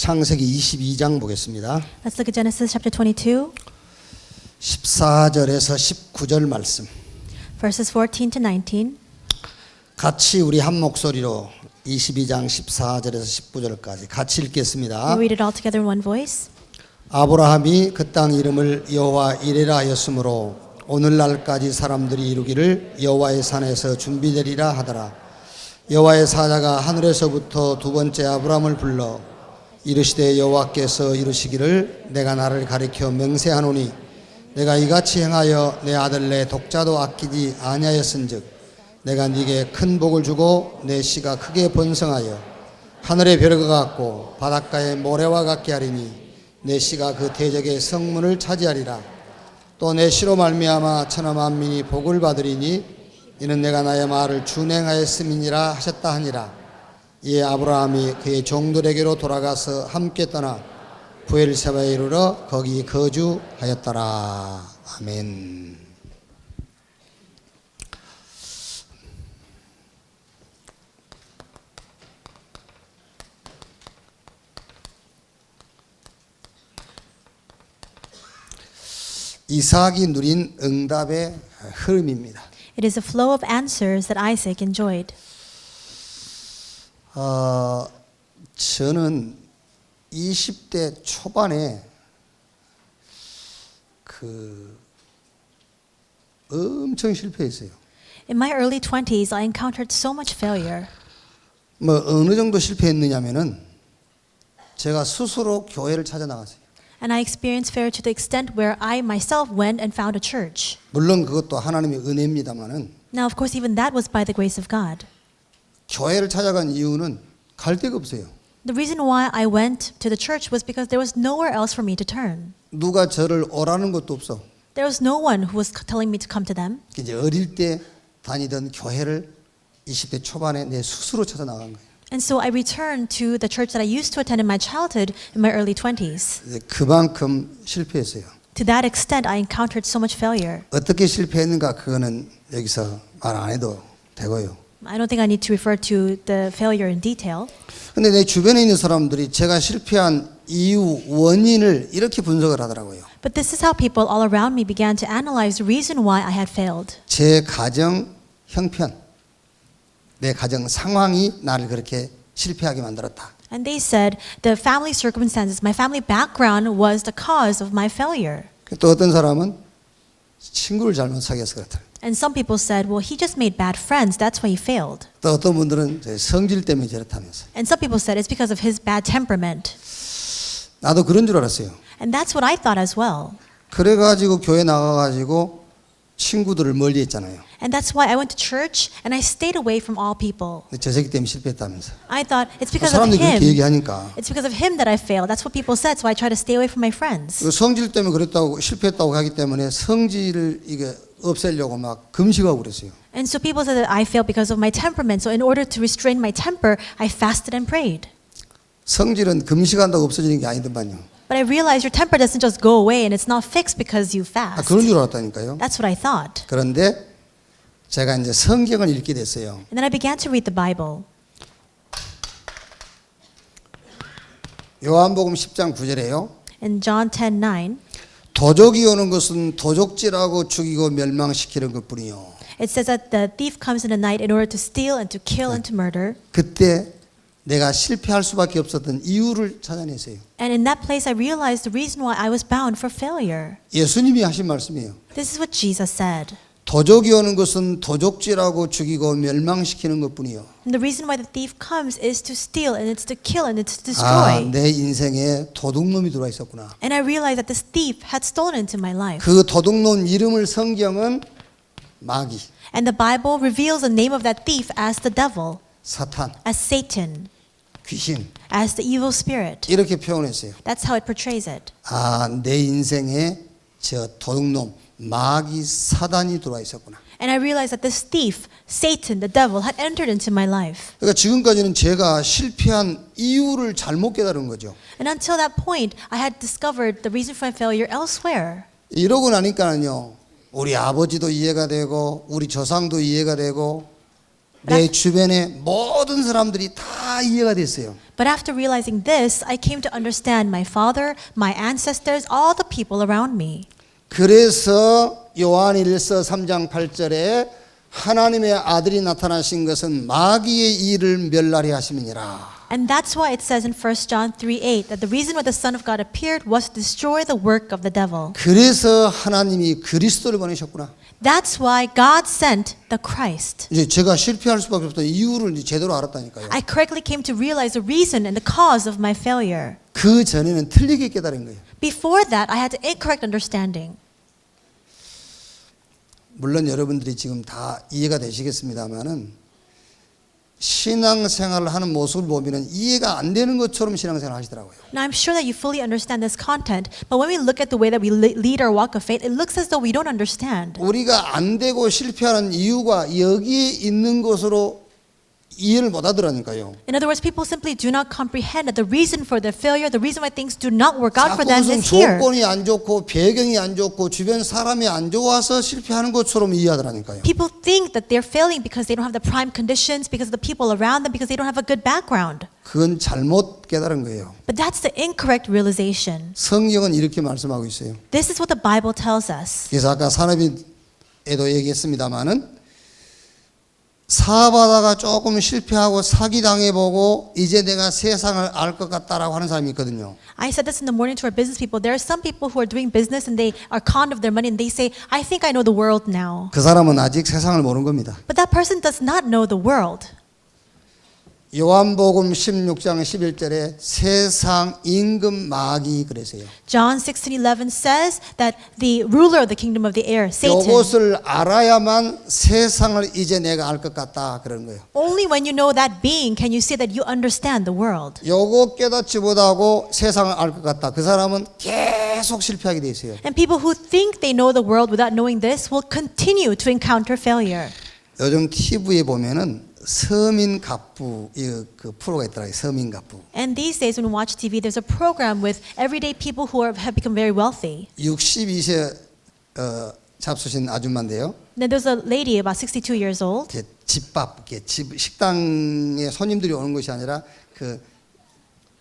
창세기 22장 보겠습니다. Let's look at Genesis chapter 22, 14절에서 19절 말씀. verses 14 to 19. 같이 우리 한 목소리로 22장 14절에서 19절까지 같이 읽겠습니다. We'll read it all together in one voice. 아브라함이 그 땅 이름을 여호와 이레라 하였으므로 오늘날까지 사람들이 이루기를 여호와의 산에서 준비되리라 하더라. 여호와의 사자가 하늘에서부터 두 번째 아브라함을 불러 이르시되 여호와께서 이르시기를 내가 나를 가리켜 맹세하노니 내가 이같이 행하여 내 아들 내 독자도 아끼지 아니하였은즉 내가 네게 큰 복을 주고 내 씨가 크게 번성하여 하늘의 별과 같고 바닷가의 모래와 같게 하리니 내 씨가 그 대적의 성문을 차지하리라. 또 내 씨로 말미암아 천하 만민이 복을 받으리니 이는 내가 나의 말을 준행하였음이니라 하셨다 하니라. 이에 아브라함이 그의 종들에게로 돌아가서 함께 떠나 부엘세바에 이르러 거기 거주하였더라. 아멘. 이삭이 누린 응답의 흐름입니다. It is a flow of answers that Isaac enjoyed. 저는 20대 초반에 엄청 실패했어요. In my early 20s, I encountered so much failure. 어느 정도 실패했느냐면은 제가 스스로 교회를 찾아 나갔어요. And I experienced failure to the extent where I myself went and found a church. 물론 그것도 하나님의 은혜입니다만은 Now, of course, even that was by the grace of God. 교회를 찾아간 이유는 갈 데가 없어요. The reason why I went to the church was because there was nowhere else for me to turn. 누가 저를 오라는 것도 없어. There was no one who was telling me to come to them. 이제 어릴 때 다니던 교회를 20대 초반에 내 스스로 찾아 나간 거예요. And so I returned to the church that I used to attend in my childhood in my early 20s. 그만큼 실패했어요. To that extent, I encountered so much failure. 어떻게 실패했는가 그거는 여기서 말 안 해도 되고요. I don't think I need to refer to the failure in detail. 근데 내 주변에 있는 사람들이 제가 실패한 이유, 원인을 이렇게 분석을 하더라고요. But this is how people all around me began to analyze the reason why I had failed. 제 가정 형편, 내 가정 상황이 나를 그렇게 실패하게 만들었다. And they said the family circumstances, my family background was the cause of my failure. 또 어떤 사람은 친구를 잘못 사귀어서 그렇다. And some people said, well, he just made bad friends, that's why he failed. 또 어떤 분들은 성질 때문에 저렇다면서. And some people said it's because of his bad temperament. 나도 그런 줄 알았어요. And that's what I thought as well. 그래가지고 교회 나가가지고 친구들을 멀리했잖아요. And that's why I went to church and I stayed away from all people. 근데 저 새끼 때문에 실패했다면서. I thought it's because of 사람들이 그렇게 him. 얘기하니까. It's because of him that I failed. That's what people said, so I try to stay away from my friends. 성질 때문에 그랬다고 실패했다고 하기 때문에 성질을 이게 없애려고 막 금식하고 그랬어요. And so people said that I failed because of my temperament. So in order to restrain my temper, I fasted and prayed. 성질은 금식한다고 없어지는 게 아니더만요. But I realized your temper doesn't just go away and it's not fixed because you fast. 그런 줄 알았다니까요. That's what I thought. 그런데 제가 이제 성경을 읽게 됐어요. And then I began to read the Bible. 요한복음 10장 9절에요. In John 10:9, 도적이 오는 것은 도적질하고 죽이고 멸망시키는 것뿐이요. it says that the thief comes in the night in order to steal and to kill and to murder. 그때 내가 실패할 수밖에 없었던 이유를 찾아냈어요. And in that place I realized the reason why I was bound for failure. 예수님이 하신 말씀이에요. This is what Jesus said. 도적이 오는 것은 도적질하고 죽이고 멸망시키는 것뿐이요. And the reason why the thief comes is to steal and it's to kill and it's to destroy. 내 인생에 도둑놈이 들어와 있었구나. And I realized that this thief had stolen into my life. 그 도둑놈 이름을 성경은 마귀, And the Bible reveals the name of that thief as the devil, 사탄, as Satan, 귀신 as the evil spirit. 이렇게 표현했어요. That's how it portrays it. 내 인생에 저 도둑놈 마귀 사단이 들어와 있었구나. And I realized that this thief, Satan, the devil, had entered into my life. 그러니까 지금까지는 제가 실패한 이유를 잘못 깨달은 거죠. And until that point, I had discovered the reason for my failure elsewhere. 이러고 나니까는요, 우리 아버지도 이해가 되고, 우리 조상도 이해가 되고, 내 주변의 모든 사람들이 다 이해가 됐어요. But after realizing this, I came to understand my father, my ancestors, all the people around me. 그래서 요한일서 3장 8절에 하나님의 아들이 나타나신 것은 마귀의 일을 멸하리 하심이니라. And that's why it says in 1 John 3:8 that the reason why the Son of God appeared was to destroy the work of the devil. 그래서 하나님이 그리스도를 보내셨구나. That's why God sent the Christ. 이제 제가 실패할 수밖에 없던 이유를 이제 제대로 알았다니까요. I correctly came to realize the reason and the cause of my failure. 그 전에는 틀리게 깨달은 거예요. Before that, I had an incorrect understanding. 물론 여러분들이 지금 다 이해가 되시겠습니다만은 신앙생활을 하는 모습을 보면은 이해가 안 되는 것처럼 신앙생활을 하시더라고요. Now, I'm sure that you fully understand this content, but when we look at the way that we lead our walk of faith, it looks as though we don't understand. 우리가 안 되고 실패하는 이유가 여기에 있는 것으로 이해를 못 하더라니까요. In other words, people simply do not comprehend that the reason for their failure, the reason why things do not work out for them 무슨 is here. 조건이 안 좋고 배경이 안 좋고 주변 사람이 안 좋아서 실패하는 것처럼 이해하더라니까요. People think that they're failing because they don't have the prime conditions, because of the people around them, because they don't have a good background. 그건 잘못 깨달은 거예요. But that's the incorrect realization. 성경은 이렇게 말씀하고 있어요. This is what the Bible tells us. 그래서 아까 산업인에도 얘기했습니다마는 사업하다가 조금 실패하고 사기당해보고 이제 내가 세상을 알 것 같다라고 하는 사람이 있거든요. I said this in the morning to our business people. There are some people who are doing business and they are conned of their money and they say, I think I know the world now. 그 사람은 아직 세상을 모르는 겁니다. But that person does not know the world. 요한복음 16장 11절에 세상 임금 마귀 그랬어요. John 16:11 says that the ruler of the kingdom of the air, Satan, 이것을 알아야만 세상을 이제 내가 알 것 같다 그런 거예요. only when you know that being can you say that you understand the world. 요거 깨닫지 못하고 세상을 알 것 같다. 그 사람은 계속 실패하게 돼 있어요. And people who think they know the world without knowing this will continue to encounter failure. 요즘 TV에 보면은 서민 갑부 그 프로가 있더라고요. 서민 갑부. And these days when we watch TV, there's a program with everyday people who have become very wealthy. 62세 잡수신 아줌마인데요. Then there's a lady about 62 years old. 이렇게 집밥, 이렇게 식당에 손님들이 오는 것이 아니라 그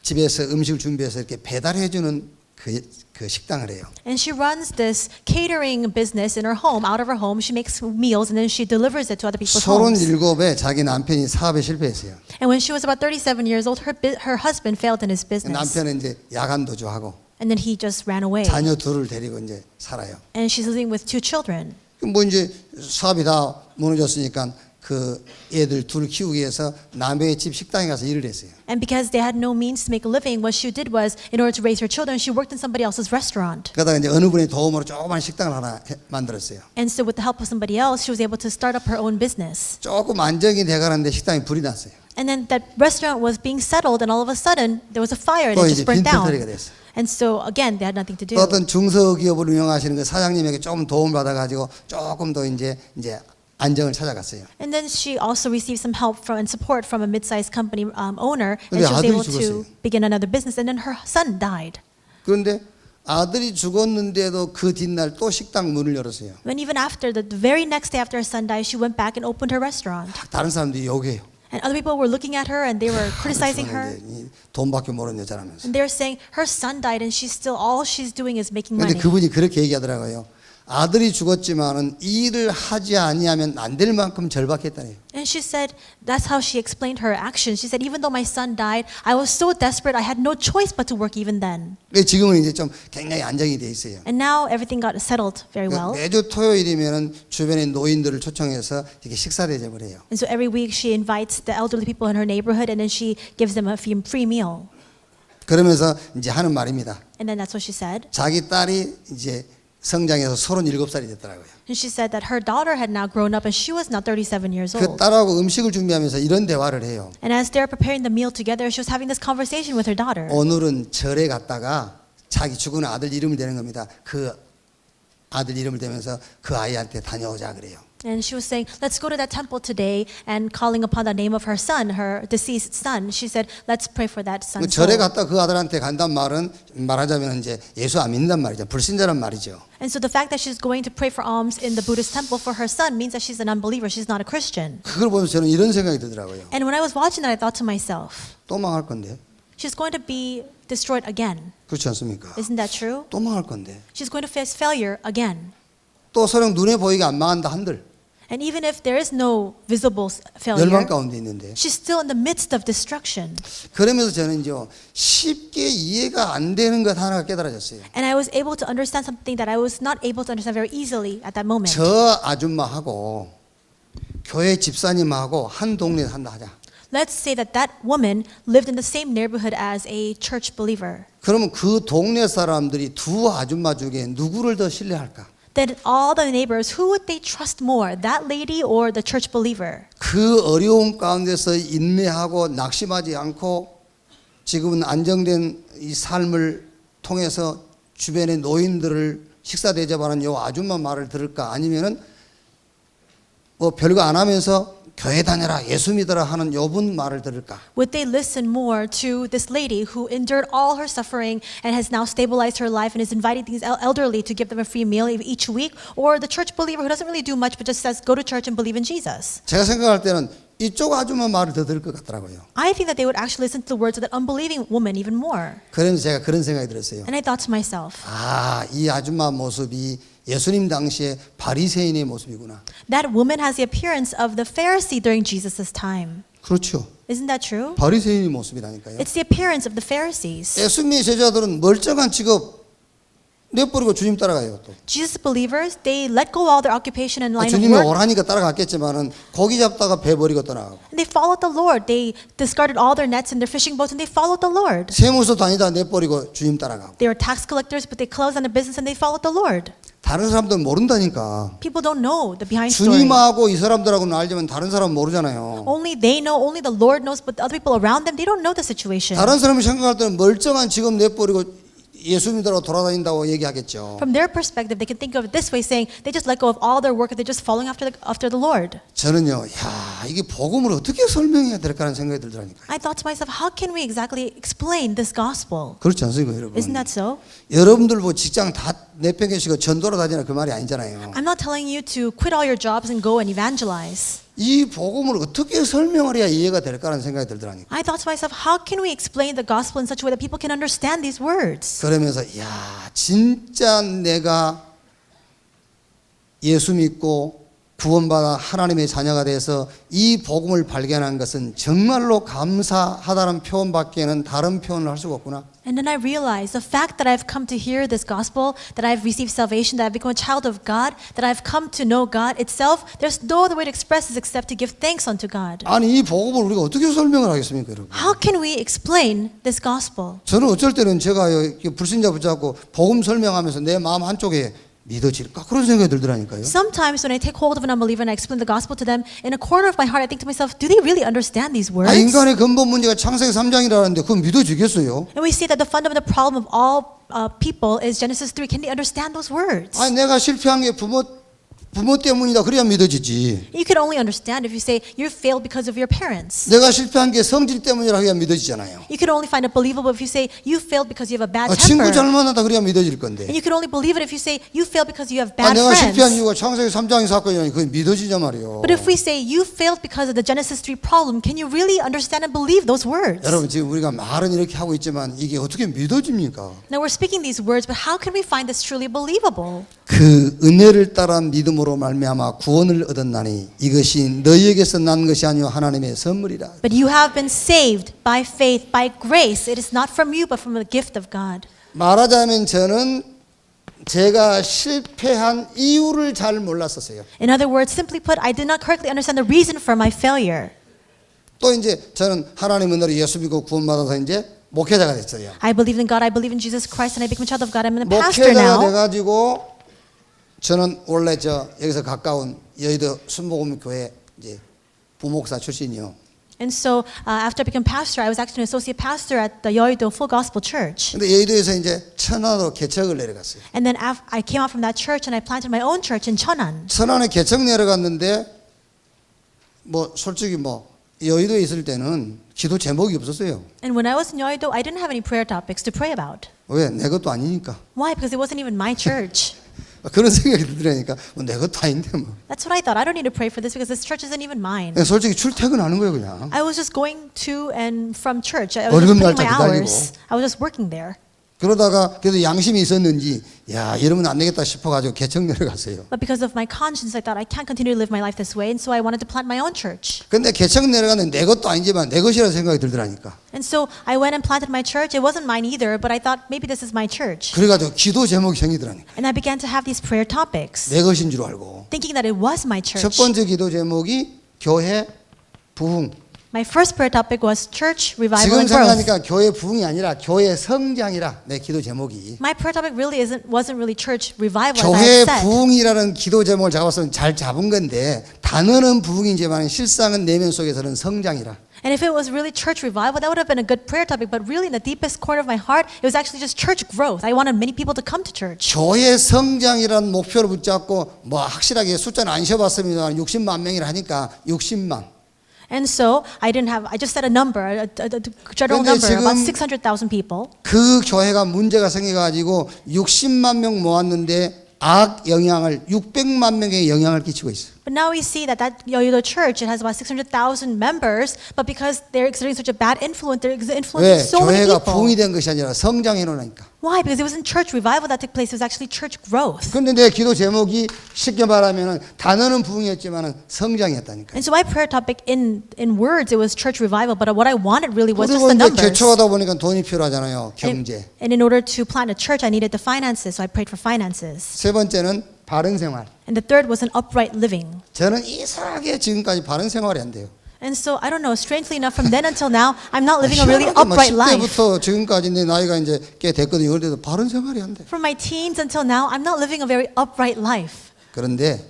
집에서 음식을 준비해서 이렇게 배달해 주는 그 식당을 해요. And she runs this catering business in her home, out of her home. She makes meals and then she delivers it to other people's homes. 37에 자기 남편이 사업에 실패했어요. And when she was about 37 years old, her husband failed in his business. 남편은 이제 야간 도주하고 And then he just ran away. 자녀 둘을 데리고 이제 살아요. And she's living with 2 children. 뭐 이제 사업이 다 무너졌으니까 그 애들 둘 키우기 위해서 남의 집 식당에 가서 일을 했어요. And because they had no means to make a living, what she did was, in order to raise her children, she worked in somebody else's restaurant. 그러다가 이제 어느 분의 도움으로 조그만 식당을 하나 만들었어요. And so with the help of somebody else, she was able to start up her own business. 조금 안정이 돼가는데 식당에 불이 났어요. And then that restaurant was being settled, and all of a sudden, there was a fire and 또 it 이제 just burnt down. 빈털터리가 됐어요. And so again, they had nothing to do. 또 어떤 중소기업을 운영하시는 그 사장님에게 조금 도움을 받아가지고 조금 더 이제 안정을 찾아갔어요. And then she also received some help from and support from a mid-sized company owner, and 근데 she was 아들이 able 죽었어요. to begin another business. And then her son died. 그런데 아들이 죽었는데도 그 뒷날 또 식당 문을 열었어요. When even after the very next day after her son died, she went back and opened her restaurant. 다른 사람들이 욕해요. And other people were looking at her and they were criticizing her. 돈밖에 모르는 여자라면서. And they were saying her son died and she's still all she's doing is making 그런데 money. 그분이 그렇게 얘기하더라고요. 아들이 죽었지만은 일을 하지 아니하면 안 될 만큼 절박했다네요. And she said that's how she explained her actions. She said even though my son died, I was so desperate I had no choice but to work even then. 지금은 이제 좀 굉장히 안정이 돼 있어요. And now everything got settled very well. 매주 토요일이면은 주변의 노인들을 초청해서 이렇게 식사 대접을 해요. And so every week she invites the elderly people in her neighborhood and then she gives them a free meal. 그러면서 이제 하는 말입니다. And then that's what she said. 자기 딸이 이제 성장해서 37살이 됐더라고요. And she said that her daughter had now grown up and she was now 37 years 그 old. 딸하고 음식을 준비하면서 이런 대화를 해요. And as they're preparing the meal together, she was having this conversation with her daughter. 오늘은 절에 갔다가 자기 죽은 아들 이름을 대는 겁니다. 그 아들 이름을 대면서 그 아이한테 다녀오자 그래요. And she was saying, let's go to that temple today, and calling upon the name of her son, her deceased son. She said, let's pray for that son's 절에 soul. 갔다 그 아들한테 간단 말은 말하자면 이제 예수 안 믿는단 말이죠. 불신자란 말이죠. And so the fact that she's going to pray for alms in the Buddhist temple for her son means that she's an unbeliever. She's not a Christian. 그걸 보면서 저는 이런 생각이 들더라고요. And when I was watching that, I thought to myself, 또 망할 건데. she's going to be destroyed again. 그렇지 않습니까? Isn't that true? 또 망할 건데. She's going to face failure again. 또 설령 눈에 보이게 안 망한다 한들 And even if there is no visible 멸망 failure, 가운데 있는데. she's still in the midst of destruction. 그러면서 저는 이제 쉽게 이해가 안 되는 것 하나가 깨달아졌어요. And I was able to understand something that I was not able to understand very easily at that moment. 저 아줌마하고 교회 집사님하고 한 동네에 산다 하자. Let's say that that woman lived in the same neighborhood as a church believer. 그러면 그 동네 사람들이 두 아줌마 중에 누구를 더 신뢰할까? Then all the neighbors, who would they trust more, that lady or the church believer? 그 어려움 가운데서 인내하고 낙심하지 않고 지금은 안정된 이 삶을 통해서 주변의 노인들을 식사 대접하는 요 아줌마 말을 들을까? 아니면은 뭐 별거 안 하면서 교회 다녀라 예수 믿어라 하는 요분 말을 들을까? Would they listen more to this lady who endured all her suffering and has now stabilized her life and is inviting these elderly to give them a free meal each week, or the church believer who doesn't really do much but just says go to church and believe in Jesus? 제가 생각할 때는 이쪽 아줌마 말을 더 들을 것 같더라고요. I think that they would actually listen to the words of that unbelieving woman even more. 그래서 제가 그런 생각이 들었어요. And I thought to myself, 아, 이 아줌마 모습이 예수님 당시에 바리새인의 모습이구나. that woman has the appearance of the Pharisee during Jesus' time. 그렇죠. Isn't that true? 바리새인의 모습이라니까요. It's the appearance of the Pharisees. 예수님의 제자들은 멀쩡한 직업 내버리고 주님 따라가요. 또 Jesus believers, they let go all their occupation and line of 주님이 work, 오라니까 따라갔겠지만은 고기 잡다가 배 버리고 떠나가고 and they followed the Lord. They discarded all their nets and their fishing boats, and they followed the Lord. 세무서 다니다 내버리고 주님 따라가고 They were tax collectors, but they closed down their business and they followed the Lord. 다른 사람들은 모른다니까. People don't know the behind story. 주님하고 이 사람들하고는 알지만 다른 사람은 모르잖아요. Only they know, only the Lord knows, but the other people around them, they don't know the situation. 다른 사람이 생각할 때는 멀쩡한 직업 내버리고 예수 믿으러 돌아다닌다고 얘기하겠죠. From their perspective, they can think of it this way, saying they just let go of all their work and they're just following after the Lord. 저는요, 야 이게 복음을 어떻게 설명해야 될까라는 생각이 들더라니까요. I thought to myself, how can we exactly explain this gospel? 그렇지 않습니까, 여러분? Isn't that so? 여러분들 뭐 직장 다 내팽개치고 전도로 다니라 그 말이 아니잖아요. I'm not telling you to quit all your jobs and go and evangelize. 이 복음을 어떻게 설명을 해야 이해가 될까라는 생각이 들더라니까. I thought to myself, how can we explain the gospel in such a way that people can understand these words? 그러면서 야 진짜 내가 예수 믿고 구원받아 하나님의 자녀가 돼서 이 복음을 발견한 것은 정말로 감사하다는 표현밖에는 다른 표현을 할 수가 없구나. And then I realized the fact that I've come to hear this gospel, that I've received salvation, that I've become a child of God, that I've come to know God itself, there's no other way to express this except to give thanks unto God. 아니 이 복음을 우리가 어떻게 설명을 하겠습니까, 여러분? How can we explain this gospel? 저는 어쩔 때는 제가 불신자 붙잡고 복음 설명하면서 내 마음 한쪽에 믿어질까 그런 생각이 들더라니까요. Sometimes when I take hold of an unbeliever and I explain the gospel to them, in a corner of my heart I think to myself, do they really understand these words? 인간의 근본 문제가 창세기 3장이라는데 그건 믿어지겠어요? And we see that the fundamental problem of all people is Genesis 3. Can they understand those words? 아니 내가 실패한 게 부모 때문이다 그래야 믿어지지. You can only understand if you say you failed because of your parents. 내가 실패한 게 성질 때문이라 그래야 믿어지잖아요. You can only find it believable if you say you failed because you have a bad 친구 temper. 잘 만나다 그래야 믿어질 건데. And you can only believe it if you say you failed because you have bad 내가 실패한 friends. 이유가 창세기 3장의 사건이라니 그게 믿어지자 말이요. But if we say you failed because of the Genesis 3 problem, can you really understand and believe those words? 여러분 지금 우리가 말은 이렇게 하고 있지만 이게 어떻게 믿어집니까? Now we're speaking these words, but how can we find this truly believable? 그 은혜를 따라 믿음으로 말미암아 구원을 얻었나니 이것이 너희에게서 난 것이 아니요 하나님의 선물이라. But you have been saved by faith, by grace. It is not from you, but from the gift of God. 말하자면 저는 제가 실패한 이유를 잘 몰랐었어요. In other words, simply put, I did not correctly understand the reason for my failure. 또 이제 저는 하나님 은혜로 예수 믿고 구원받아서 이제 목회자가 됐어요. I believe in God, I believe in Jesus Christ, and I become a child of God. I'm a pastor 목회자가 now. 돼가지고 저는 원래 여기서 가까운 여의도 순복음 교회 이제 부목사 출신이요. And so after I became pastor, I was actually an associate pastor at the Yeouido Full Gospel Church. 근데 여의도에서 이제 천안으로 개척을 내려갔어요. And then I came out from that church and I planted my own church in Cheonan. 천안에 개척 내려갔는데 뭐 솔직히 뭐 여의도에 있을 때는 기도 제목이 없었어요. And when I was in Yeouido, I didn't have any prayer topics to pray about. 왜? 내 것도 아니니까. Why? Because it wasn't even my church. 그런 생각이 들으니까 내 것도 아닌데 뭐. That's what I thought. I don't need to pray for this because this church isn't even mine. 그냥 솔직히 출퇴근하는 거예요 그냥. I was just going to and from church. I was just 월급 putting 날짜 my 기다리고. hours. I was just working there. 그러다가 그래도 양심이 있었는지 야 이러면 안 되겠다 싶어가지고 개척 내려갔어요. But because of my conscience, I thought I can't continue to live my life this way, and so I wanted to plant my own church. 근데 개척 내려갔는데 내 것도 아니지만 내 것이라는 생각이 들더라니까. And so I went and planted my church. It wasn't mine either, but I thought maybe this is my church. 그래가지고 기도 제목이 생기더라니까. And I began to have these prayer topics, 내 것인 줄 알고. thinking that it was my 첫 church. 번째 기도 제목이 교회 부흥. My first prayer topic was church revival 지금 and growth. 생각하니까 교회 부흥이 아니라 교회 성장이라 내 기도 제목이. My prayer topic really wasn't really church revival as I 교회 had said. 부흥이라는 기도 제목을 잡았으면 잘 잡은 건데 단어는 부흥이지만 실상은 내면 속에서는 성장이라. And if it was really church revival, that would have been a good prayer topic. But really, in the deepest corner of my heart, it was actually just church growth. I wanted many people to come to church. 교회 성장이라는 목표를 붙잡고 뭐 확실하게 숫자는 안 쉬어봤습니다만 60만 명이라 하니까 60만. And so I just said a number, a general 근데 number, about 지금 600,000 people. 그 교회가 문제가 생겨가지고 60만 명 모았는데 악 영향을 600만 명의 영향을 끼치고 있어요. But now we see that Yeouido Church, it has about 600,000 members, but because they're exerting such a bad influence, they're 왜? influencing so many 교회가 people. 부흥이 된 것이 아니라 성장해 놓으니까. Why? Because it wasn't church revival that took place, it was actually church growth. 그런데 내 기도 제목이 쉽게 말하면 단어는 부흥이었지만 성장이었다니까. And so my prayer topic in words, it was church revival, but what I wanted really was just 그리고 the 이제 numbers. 개척하다 보니까 돈이 필요하잖아요. 경제. And in order to plant a church, I needed the finances, so I prayed for finances. 세 번째는 바른 생활. And the third was an upright living. 저는 이상하게 지금까지 바른 생활이 안 돼요. And so, I don't know, strangely enough, from then until now, I'm not living a really upright life. 10대부터 지금까지 내 나이가 이제 꽤 됐거든요. 그런데도 바른 생활이 안 돼. From my teens until now, I'm not living a very upright life. 그런데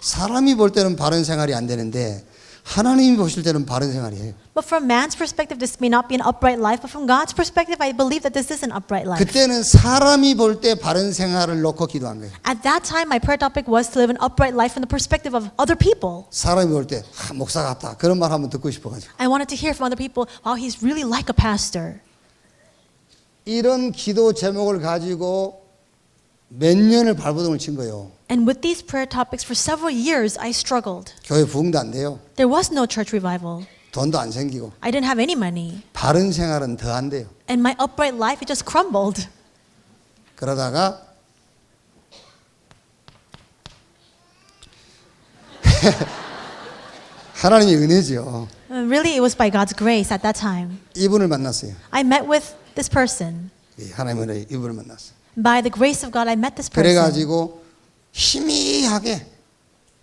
사람이 볼 때는 바른 생활이 안 되는데 하나님이 보실 때는 바른 생활이에요. But from man's perspective, this may not be an upright life. But from God's perspective, I believe that this is an upright life. 그때는 사람이 볼 때 바른 생활을 놓고 기도한 거예요. At that time, my prayer topic was to live an upright life from the perspective of other people. 사람이 볼 때 목사 같다 그런 말 한번 듣고 싶어가지고 I wanted to hear from other people, wow, he's really like a pastor. 이런 기도 제목을 가지고 몇 년을 발버둥을 친 거예요. And with these prayer topics, for several years, I struggled. 교회 부흥도 안 돼요. There was no church revival. 돈도 안 생기고 I didn't have any money. 바른 생활은 더 안 돼요. And my upright life, it just crumbled. 그러다가 하나님의 은혜죠. Really, it was by God's grace at that time. 이분을 만났어요. I met with this person. 하나님의 은혜 이분을 만났어요. By the grace of God, I met this person. 그래가지고 희미하게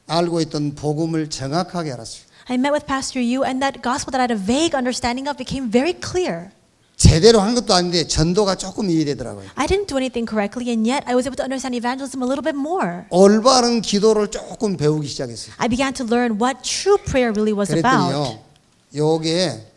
알고 있던 복음을 정확하게 알았어요. I met with Pastor Yu, and that gospel that I had a vague understanding of became very clear. 제대로 한 것도 아닌데 전도가 조금 이해되더라고요. I didn't do anything correctly, and yet I was able to understand evangelism a little bit more. 올바른 기도를 조금 배우기 시작했어요. I began to learn what true prayer really was about. 그랬더니요, 요게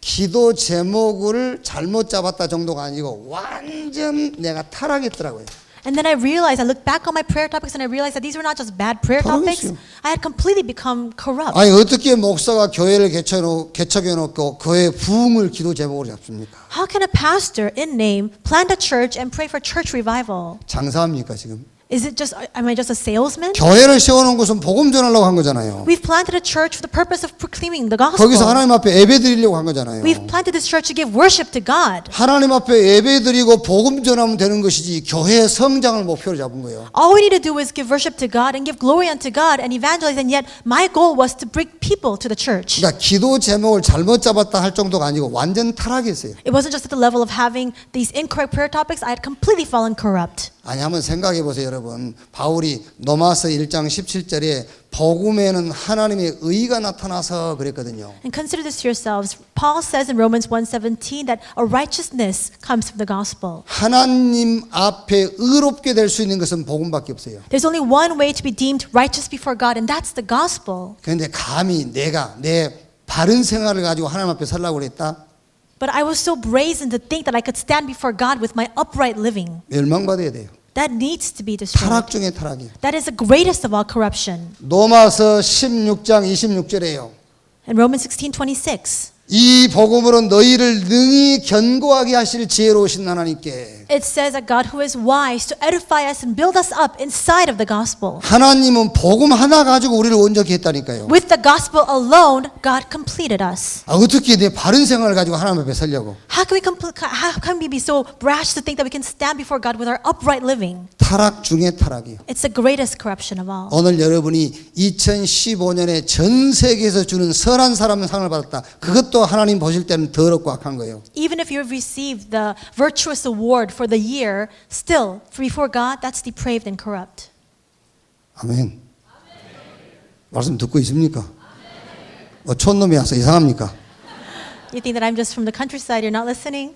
기도 제목을 잘못 잡았다 정도가 아니고 완전 내가 타락했더라고요. And then I realized, I looked back on my prayer topics and I realized that these were not just bad prayer topics. 타락했어요. I had completely become corrupt. 아니 어떻게 목사가 교회를 개척해놓고 교회 부흥을 기도 제목으로 잡습니까? How can a pastor in name plant a church and pray for church revival? 장사합니까 지금? Am I just a salesman? 교회를 세워놓은 것은 복음 전하려고 한 거잖아요. We've planted a church for the purpose of proclaiming the gospel. 거기서 하나님 앞에 예배 드리려고 한 거잖아요. We've planted this church to give worship to God. 하나님 앞에 예배 드리고 복음 전하면 되는 것이지 교회의 성장을 목표로 잡은 거예요. All we need to do is give worship to God and give glory unto God and evangelize. And yet my goal was to bring people to the church. 그러니까 기도 제목을 잘못 잡았다 할 정도가 아니고 완전 타락했어요. It wasn't just at the level of having these incorrect prayer topics. I had completely fallen corrupt. 아니 한번 생각해 보세요 여러분. 바울이 로마서 1장 17절에 복음에는 하나님의 의가 나타나서 그랬거든요. And consider this to yourselves. Paul says in Romans 1:17 that a righteousness comes from the gospel. 하나님 앞에 의롭게 될 수 있는 것은 복음밖에 없어요. There's only one way to be deemed righteous before God, and that's the gospel. 그런데 감히 내가 내 바른 생활을 가지고 하나님 앞에 서려고 그랬다? But I was so brazen to think that I could stand before God with my upright living. 멸망받아야 돼요. That needs to be destroyed. 타락 중에 타락이에요. That is the greatest of all corruption. 로마서 16장 26절에요. In Romans 16:26. 이 복음으로 너희를 능히 견고하게 하실 지혜로우신 하나님께 It says that God who is wise to edify us and build us up inside of the gospel. 하나님은 복음 하나 가지고 우리를 온전히 했다니까요. With the gospel alone, God completed us. 어떻게 내 바른 생활을 가지고 하나님 앞에 서려고? How can we be so brash to think that we can stand before God with our upright living? 타락 중에 타락이요. It's the greatest corruption of all. 오늘 여러분이 2015년에 전 세계에서 주는 선한 사람 상을 받았다. 그것도 하나님 보실 때는 더럽고 악한 거예요. Even if you've received the virtuous award for the year, still, before God, that's depraved and corrupt. 아멘. 말씀 듣고 있습니까? 촌놈이 와서 이상합니까? You think that I'm just from the countryside, you're not listening?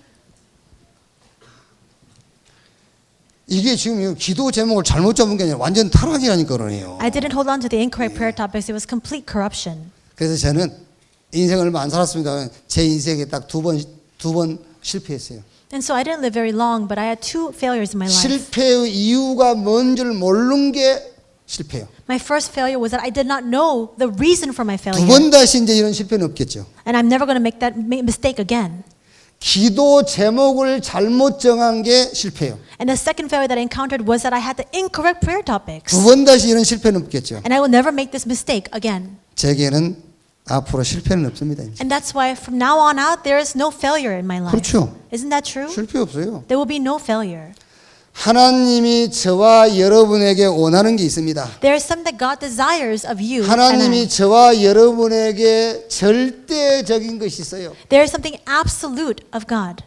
이게 지금 기도 제목을 잘못 잡은 게 아니라 완전 타락이라니까 그러네요. I didn't hold on to the incorrect prayer topics. It was complete corruption. 그래서 저는 인생 얼마 안 살았습니다. 제 인생에 딱 두 번 실패했어요. And so I didn't live very long, but I had 2 failures in my life. 실패의 이유가 뭔 줄 모르는 게 실패예요. My first failure was that I did not know the reason for my 두 failure. 번 다시 이제 이런 실패는 없겠죠. And I'm never going to make that mistake again. 기도 제목을 잘못 정한 게 실패예요. And the second failure that I encountered was that I had the incorrect prayer topics. 두 번 다시 이런 실패는 없겠죠. And I will never make this mistake again. 제게는 앞으로 실패는 없습니다. 이제. And that's why from now on out, there is no failure in my life. 그렇죠. Isn't that true? 실패 없어요. There will be no failure. 하나님이 저와 여러분에게 원하는 게 있습니다. There is something that God desires of you and I. 하나님이 저와 여러분에게 절대적인 것이 있어요. There is something absolute of God.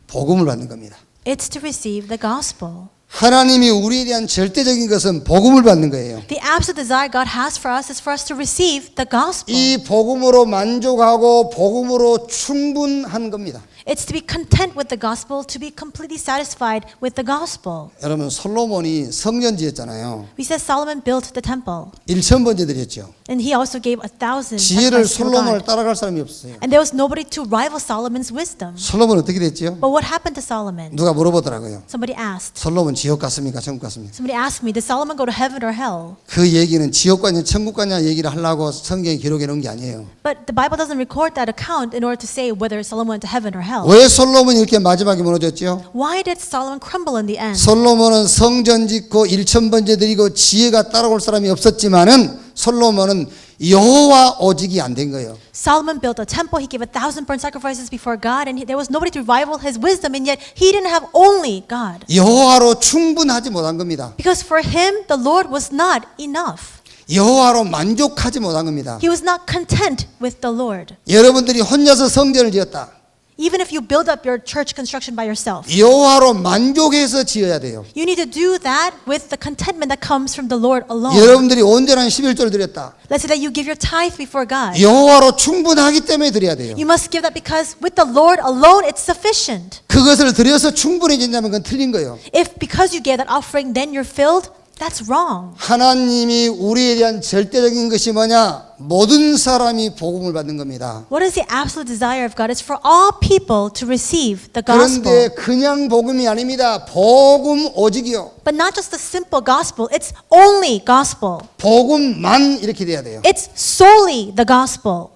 복음을 받는 겁니다. It's to receive the gospel. 하나님이 우리에 대한 절대적인 것은 복음을 받는 거예요. The absolute desire God has for us is for us to receive the gospel. 이 복음으로 만족하고 복음으로 충분한 겁니다. It's to be content with the gospel, to be completely satisfied with the gospel. 여러분 솔로몬이 성전 지었잖아요. We said Solomon built the temple, 1,000번째 드렸죠. and he also gave 1,000 지혜를 sacrifices to 솔로몬을 God. 따라갈 사람이 없었어요. And there was nobody to rival Solomon's wisdom. 솔로몬 어떻게 됐죠? But what happened to Solomon? 누가 물어보더라고요. Somebody asked. 솔로몬 지옥 갔습니까? 천국 갔습니까? Somebody asked me, did Solomon go to heaven or hell? 그 얘기는 지옥 가냐 천국 가냐 얘기를 하려고 성경에 기록해 놓은 게 아니에요. But the Bible doesn't record that account in order to say whether Solomon went to heaven or hell. 왜 솔로몬이 이렇게 마지막에 무너졌죠? Why did Solomon crumble in the end? 솔로몬은 성전 짓고 1,000번째 드리고 지혜가 따라올 사람이 없었지만은 솔로몬은 여호와 오직이 안 된 거예요. Solomon built a temple. He gave 1,000 burnt sacrifices before God, and there was nobody to rival his wisdom, and yet he didn't have only God. 여호와로 충분하지 못한 겁니다. Because for him, the Lord was not enough. 여호와로 만족하지 못한 겁니다. He was not content with the Lord. 여러분들이 혼자서 성전을 지었다. Even if you build up your church construction by yourself, 여호와로 만족해서 지어야 돼요. you need to do that with the contentment that comes from the Lord alone. 여러분들이 온전한 11조를 드렸다. Let's say that you give your tithe before God. 여호와로 충분하기 때문에 드려야 돼요. You must give that because with the Lord alone, it's sufficient. 그것을 드려서 충분해진다면 그건 틀린 거예요. If because you gave that offering, then you're filled, that's wrong. 하나님이 우리에 대한 절대적인 것이 뭐냐? 모든 사람이 복음을 받는 겁니다. What is the absolute desire of God? It's for all people to receive the gospel. 그런데 그냥 복음이 아닙니다. 복음 오직이요. But not just the simple gospel, it's only gospel. 복음만 이렇게 돼야 돼요. It's solely the gospel.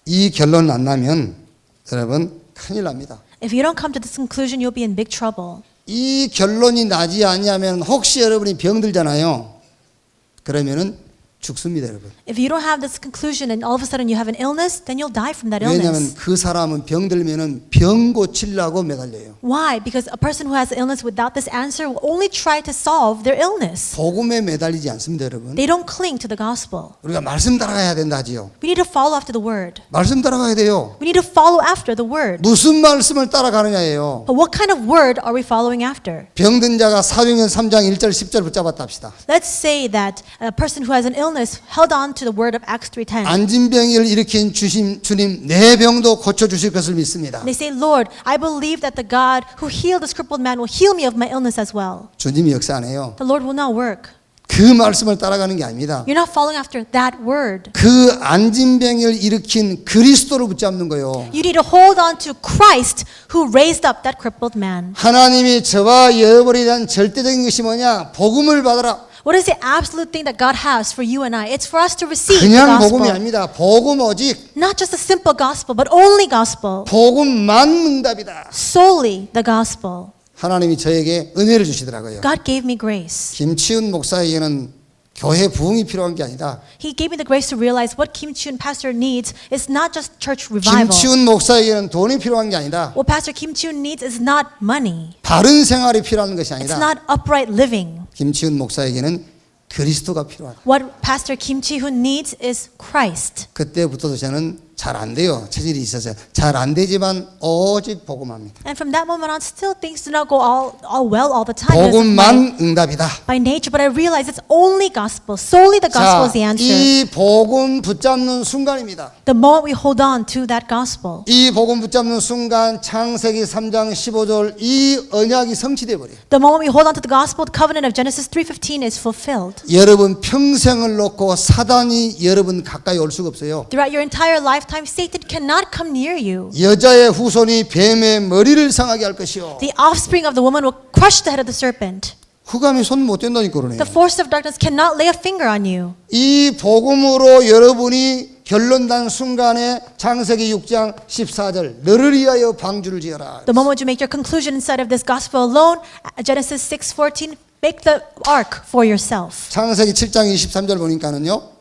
이 결론 안 나면 여러분 큰일 납니다. If you don't come to this conclusion, you'll be in big trouble. 이 결론이 나지 않냐면 혹시 여러분이 병들잖아요. 그러면은 죽습니다, 여러분. If you don't have this conclusion and all of a sudden you have an illness, then you'll die from that 왜냐하면 illness. 그 사람은 병들면은 병 고치려고 매달려요. Why? Because a person who has an illness without this answer will only try to solve their illness. 복음에 매달리지 않습니다, 여러분. They don't cling to the gospel. 우리가 말씀 따라가야 된다 하지요. We need to follow after the word. 말씀 따라가야 돼요. We need to follow after the word. 무슨 말씀을 따라가느냐예요. But what kind of word are we following after? 병든 자가 사도행전 3장 1절 10절 붙잡았다 합시다. Let's say that a person who has an illness held on to the word of Acts 3:10. 안진병을 일으킨 주님 내 병도 고쳐 주실 것을 믿습니다. They say, Lord, I believe that the God who healed this crippled man will heal me of my illness as well. 주님이 역사 안 해요. The Lord will not work. 그 말씀을 따라가는 게 아닙니다. You're not following after that word. 그 안진병을 일으킨 그리스도를 붙잡는 거예요. You need to hold on to Christ who raised up that crippled man. 하나님이 저와 여러분에 대한 절대적인 것이 뭐냐? 복음을 받아라. What is the absolute thing that God has for you and I? It's for us to receive the 그냥 복음이 gospel. 아닙니다. 복음 오직 Not just a simple gospel, but only gospel. 복음만 응답이다. Solely the gospel. 하나님이 저에게 은혜를 주시더라고요. God gave me grace. 김치훈 목사에게는 교회 부흥이 필요한 게 아니다. He gave me the grace to realize what Kim Chiun pastor needs is not just church revival. 김치훈 목사에게는 돈이 필요한 게 아니다. What Pastor Kim Chiun needs is not money. 바른 생활이 필요한 것이 It's 아니다. not upright living. 김치훈 목사에게는 그리스도가 필요하다. What Pastor Kim Chi-hoon needs is Christ. 그때부터도 저는 잘 안 돼요. 체질이 있어서 잘 안 되지만 오직 복음합니다. And from that moment on, still things do not go all well all the time. because of 복음만 응답이다. by nature, but I realize it's only gospel. Solely the gospel is the answer. 이 복음 붙잡는 순간입니다. The moment we hold on to that gospel. 이 복음 붙잡는 순간 창세기 3장 15절 이 언약이 성취돼 버려요. The moment we hold on to the gospel, the covenant of Genesis 3:15 is fulfilled. 여러분 평생을 놓고 사단이 여러분 가까이 올 수가 없어요. Throughout your entire lifetime, Satan cannot come near you. 여자의 후손이 뱀의 머리를 상하게 할 것이요. The offspring of the woman will crush the head of the serpent. 흑암이 손 못 댄다니까 그러네. The forces of darkness cannot lay a finger on you. 이 복음으로 여러분이 결론 난 순간에 창세기 6장 14절 너를 위하여 방주를 지어라. The moment you make your conclusion inside of this gospel alone, Genesis 6:14, make the ark for yourself. 창세기 7장 23절 보니까는요.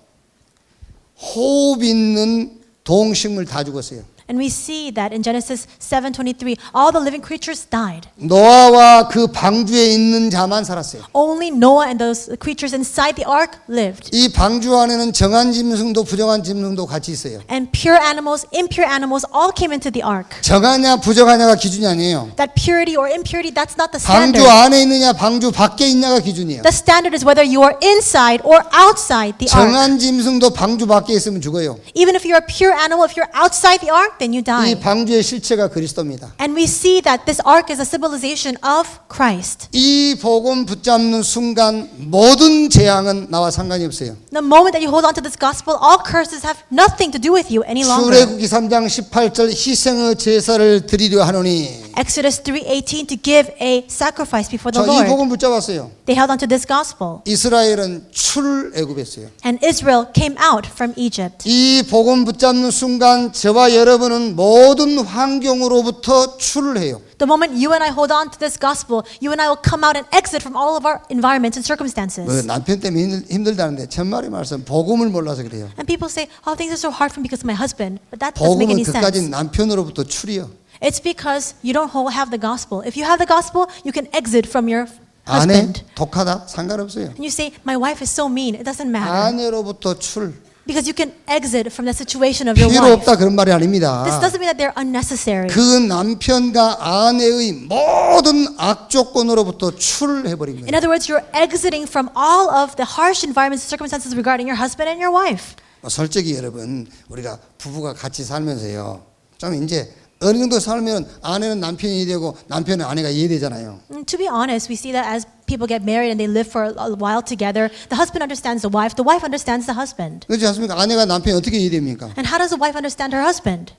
호흡 있는 동식물 다 죽었어요. And we see that in Genesis 7:23, all the living creatures died. 노아와 그 방주에 있는 자만 살았어요. Only Noah and those creatures inside the ark lived. 이 방주 안에는 정한 짐승도 부정한 짐승도 같이 있어요. And pure animals, impure animals all came into the ark. 정하냐 부정하냐가 기준이 아니에요. That purity or impurity, that's not the 방주 standard. 안에 있느냐 방주 밖에 있냐가 기준이에요. The standard is whether you are inside or outside the ark. 정한 짐승도 방주 밖에 있으면 죽어요. Even if you're a pure animal, if you're outside the ark, then you 이 die. 방주의 실체가 그리스도입니다. And we see that this ark is a symbolization of Christ. 이 복음 붙잡는 순간 모든 재앙은 나와 상관이 없어요. The moment that you hold on to this gospel, all curses have nothing to do with you any longer. 출애굽기 3장 18절 희생의 제사를 드리려 하노니 Exodus 3:18 to give a sacrifice before the 저 이 Lord. 복음 붙잡았어요. They held on to this gospel. 이스라엘은 출애굽했어요. And Israel came out from Egypt. 이 복음 붙잡는 순간 저와 여러분은 모든 환경으로부터 출을 해요. The moment you and I hold on to this gospel, you and I will come out and exit from all of our environments and circumstances. 남편 때문에 힘들다는데 천만의 말씀 복음을 몰라서 그래요. And people say, oh, things are so hard for me because of my husband. But that doesn't make 복음은 any 그까지 sense. 남편으로부터 출이요. It's because you don't have the gospel. If you have the gospel, you can exit from your 아내 husband. 독하다 상관없어요. And you say, my wife is so mean. It doesn't matter. 아내로부터 출. Because you can exit from the situation of your 필요 wife. 없다 그런 말이 아닙니다. This doesn't mean that they're unnecessary. 그 남편과 아내의 모든 악조건으로부터 출해버린 In 거예요. other words, you're exiting from all of the harsh environments and circumstances regarding your husband and your wife. 솔직히 여러분 우리가 부부가 같이 살면서요. 좀 이제 어느 정도 살면 아내는 남편이 되고 남편은 아내가 이해되잖아요. And to be honest, we see that as people get married and they live for a while together, the husband understands the wife understands the husband. 그렇지 않습니까? 아내가 남편이 어떻게 이해됩니까? And how does the wife understand her husband?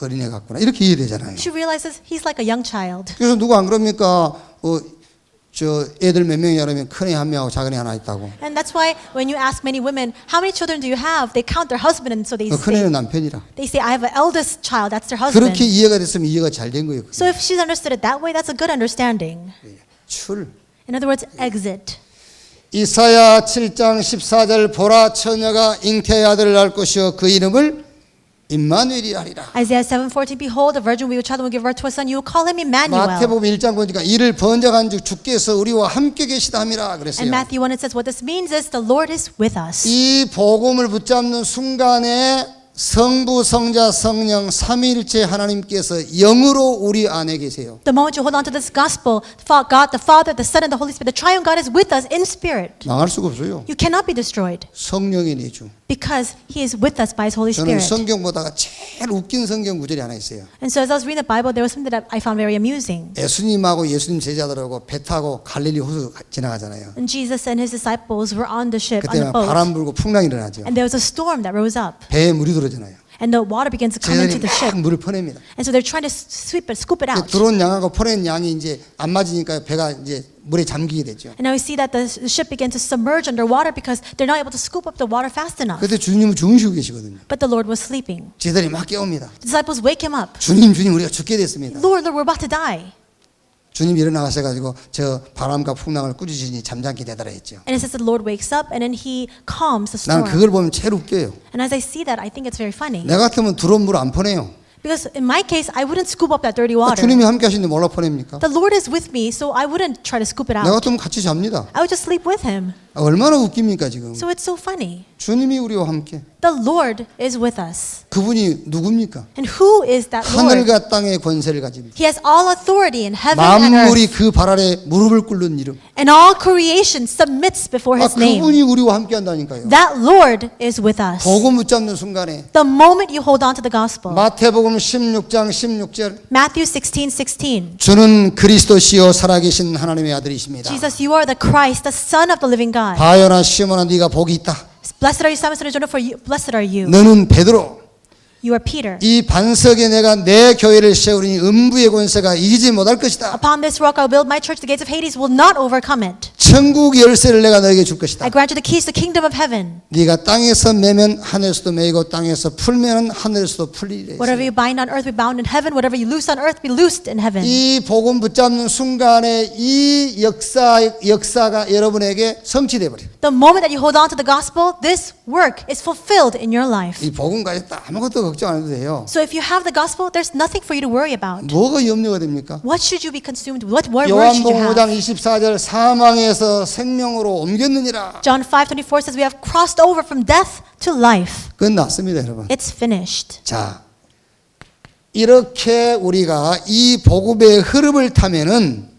어린애 같구나 이렇게 이해되잖아요. She realizes he's like a young child. 그래서 누가 안 그럽니까? 저 애들 몇 명이냐 그러면 큰애 한 명하고 작은애 하나 있다고. And that's why when you ask many women, how many children do you have? They count their husband and so 큰애는 남편이라. they say, I have an eldest child, that's their husband. 그렇게 이해가 됐으면 이해가 잘 된 거예요. So if she's understood it that way, that's a good understanding. 출. In other words, exit. 이사야 7장 14절 보라 처녀가 잉태의 아들을 낳을 것이요 그 이름을 임마누엘이 하리라. Isaiah 7:14, behold, a virgin will child will give birth to a son. You will call him Emmanuel. 마태복음 1장 보니까 이를 번역한즉 주께서 우리와 함께 계시다함이라 그랬어요. And Matthew 1 it says what this means is the Lord is with us. 이 복음을 붙잡는 순간에 성부, 성자, 성령 삼위일체 하나님께서 영으로 우리 안에 계세요. The moment you hold on to this gospel, God, the Father, the Son, and the Holy Spirit, the triune God is with us in spirit. 망할 수가 없어요. You cannot be destroyed 성령의 내주. because He is with us by His Holy 저는 Spirit. 성경 보다가 제일 웃긴 성경 구절이 하나 있어요. And so as I was reading the Bible, there was something that I found very amusing. 예수님하고 예수님 제자들하고 배 타고 갈릴리 호수 지나가잖아요. And Jesus and His disciples were on the ship, on 그때 the boat. 바람 불고 풍랑이 일어나죠. And there was a storm that rose up. 배에 물이 들어오잖아요. And the water begins to come into 제자들이 the ship. 막 물을 퍼냅니다. And so they're trying to scoop it out. 들어온 양하고 퍼낸 양이 이제 안 맞으니까 배가 이제 물에 잠기게 되죠. And now we see that the ship began to submerge underwater because they're not able to scoop up the water fast enough. 그때 주님은 주무시고 계시거든요. But the Lord was sleeping. 제자들이 막 깨웁니다. The disciples wake him up. 주님 우리가 죽게 됐습니다. Lord, we're about to die. 주님이 일어나셔가지고 저 바람과 풍랑을 꾸짖으시니 잠잠게 되더라 했죠. And it says the Lord wakes up and then He calms the 나는 storm. 그걸 보면 제일 웃겨요. And as I see that, I think it's very funny. 내 같으면 들어온 물 안 퍼내요. Because in my case, I wouldn't scoop up that dirty water. 주님이 함께 하시는데 뭘로 퍼냅니까? The Lord is with me, so I wouldn't try to scoop it 내 out. 같으면 같이 잡니다. I would just sleep with Him. 얼마나 웃깁니까 지금. So it's so funny. 주님이 우리와 함께. The Lord is with us. 그분이 누굽니까? And who is that Lord? 하늘과 땅의 권세를 가집니다. He has all authority in heaven and 만물이 earth. 그 발 아래 무릎을 꿇는 이름. And all creation submits before His name. 그분이 우리와 함께 한다니까요. That Lord is with us. 복음 붙잡는 순간에 The moment you hold on to the gospel. 마태복음 16장 16절 Matthew 16:16. 주는 그리스도시요 살아계신 하나님의 아들이십니다. Jesus, you are the Christ, the Son of the living God. 바요나 시몬아 네가 복이 있다. Blessed are you, Simon, son of Jonah, for you, blessed are you. 너는 베드로. You are Peter. 이 반석에 내가 내 교회를 세우리니 음부의 권세가 이기지 못할 것이다. Upon this rock I will build my church. The gates of Hades will not overcome it. 천국 열쇠를 내가 너에게 줄 것이다. I grant you the keys to the kingdom of heaven. 네가 땅에서 매면 하늘에서도 매이고 땅에서 풀면 하늘에서도 풀리리라. Whatever you bind on earth, be bound in heaven. Whatever you loose on earth, be loosed in heaven. 이 복음 붙잡는 순간에 이 역사가 여러분에게 성취돼 버려. The moment that you hold on to the gospel, this work is fulfilled in your life. 이 복음 가졌다 아무것도 걱정 안 해도 돼요. So if you have the gospel, there's nothing for you to worry about. 뭐가 염려가 됩니까? What should you be consumed with? What worry should you 요한복음 have? 5장 24절 사망에서 생명으로 옮겼느니라. John 5:24 says we have crossed over from death to life. 끝났습니다, 여러분. It's finished. 자, 이렇게 우리가 이 복음의 흐름을 타면은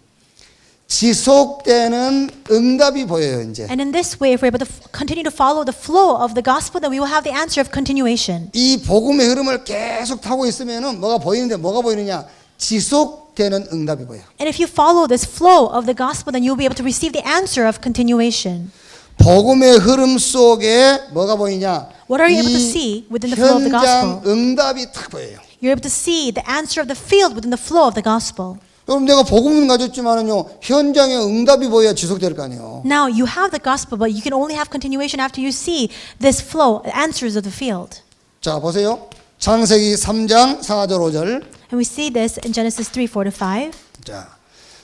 지속되는 응답이 보여요, 이제. And in this way, if we're able to continue to follow the flow of the gospel, then we will have the answer of continuation. 이 복음의 흐름을 계속 타고 있으면은 뭐가 보이는데 뭐가 보이느냐? 지속되는 응답이 보여. And if you follow this flow of the gospel, then you'll be able to receive the answer of continuation. 복음의 흐름 속에 뭐가 보이냐? What are you able to see within the flow of the 현장 gospel? 응답이 탁 보여요. You're able to see the answer of the field within the flow of the gospel. 그럼 내가 복음은 가졌지만은요 현장에 응답이 보여야 지속될 거 아니에요. Now you have the gospel, but you can only have continuation after you see this flow, answers of the field. 자 보세요. 창세기 3장 4절 5절. And we see this in Genesis 3:4-5. 자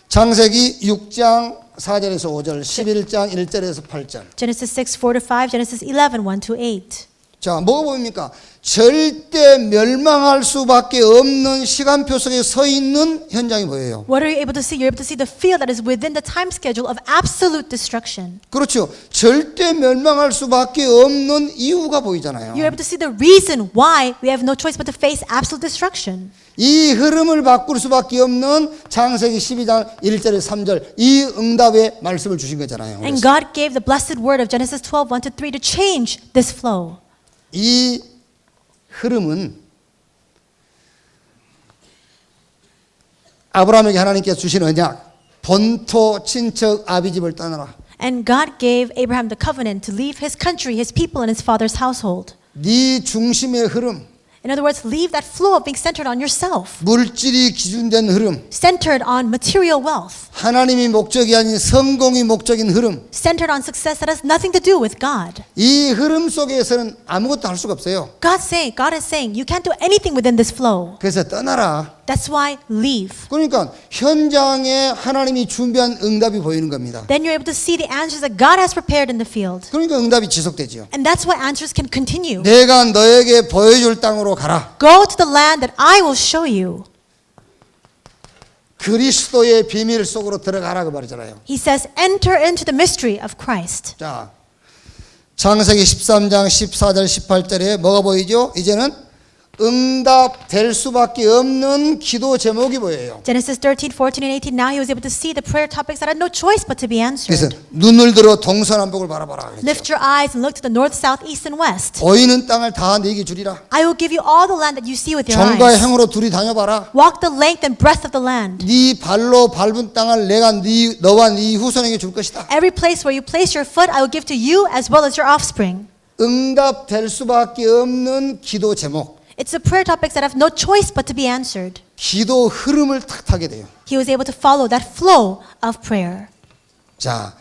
창세기 6장 4절에서 5절, 11장 1절에서 8절. Genesis 6:4-5, Genesis 11:1-8. 자, 뭐가 보입니까? 절대 멸망할 수밖에 없는 시간표 속에 서 있는 현장이 보여요. What are you able to see? You're able to see the field that is within the time schedule of absolute destruction. 그렇죠. 절대 멸망할 수밖에 없는 이유가 보이잖아요. You're able to see the reason why we have no choice but to face absolute destruction. 이 흐름을 바꿀 수밖에 없는 창세기 12장 1절에서 3절 이 응답의 말씀을 주신 거잖아요. And God gave the blessed word of Genesis 12:1-3 to change this flow. 이 흐름은 아브라함에게 하나님께서 주신 언약, 본토 친척 아비 집을 떠나라. And God gave Abraham the covenant to leave his country, his people, and his father's household. 네 중심의 흐름, In other words, leave that flow of being centered on yourself, 물질이 기준된 흐름, centered on material wealth, 하나님이 목적이 아닌 성공이 목적인 흐름. centered on success that has nothing to do with God. 이 흐름 속에서는 아무것도 할 수가 없어요. God is saying, you can't do anything within this flow. 그래서 떠나라. That's why leave. 그러니까 현장에 하나님이 준비한 응답이 보이는 겁니다. Then you're able to see the answers that God has prepared in the field. 그러니까 응답이 지속되죠. And that's why answers can continue. 내가 너에게 보여줄 땅으로 가라. Go to the land that I will show you. 그리스도의 비밀 속으로 들어가라 그 말이잖아요. He says, enter into the mystery of Christ. 자, 창세기 13장 14절 18절에 뭐가 보이죠? 이제는 응답될 수밖에 없는 기도 제목이 보여요. Genesis 13, 14, and 18. Now he was able to see the prayer topics that had no choice but to be 그래서 answered. 눈을 들어 동서남북을 바라봐라. 그랬죠. Lift your eyes and look to the north, south, east, and west. 보이는 땅을 다 네게 주리라. I will give you all the land that you see with your 정과 eyes. 행으로 둘이 다녀봐라. Walk the length and breadth of the land. 네 발로 밟은 땅을 내가 너와 네 후손에게 줄 것이다. Every place where you place your foot, I will give to you as well as your offspring. 응답될 수밖에 없는 기도 제목. It's the prayer topics that have no choice but to be answered. 기도 흐름을 탁 타게 돼요. He was able to follow that flow of prayer. 자,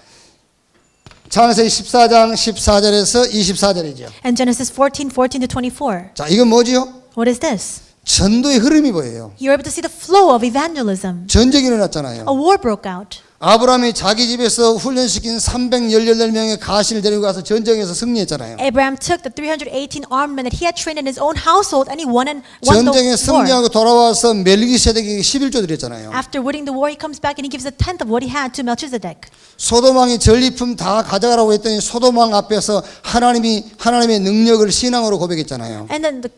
창세기 14장 14절에서 24절이죠. And Genesis 14, 14 to 24. 자, 이건 뭐지요? What is this? 전도의 흐름이 보여요. You're able to see the flow of evangelism. 전쟁이 일어났잖아요. A war broke out. 아브라함이 자기 집에서 훈련시킨 318명의 가시를 데리고 가서 전쟁에서 승리했잖아요. Abraham took the 318 armed men that he had trained in his own household and he won the 전쟁에 war. 승리하고 돌아와서 멜기세덱에게 11조 드렸잖아요. After winning the war, he comes back and he gives a tenth of what he had to Melchizedek. 소돔왕이 전리품 다 가져가라고 했더니 소돔왕 앞에서 하나님의 능력을 신앙으로 고백했잖아요. And then the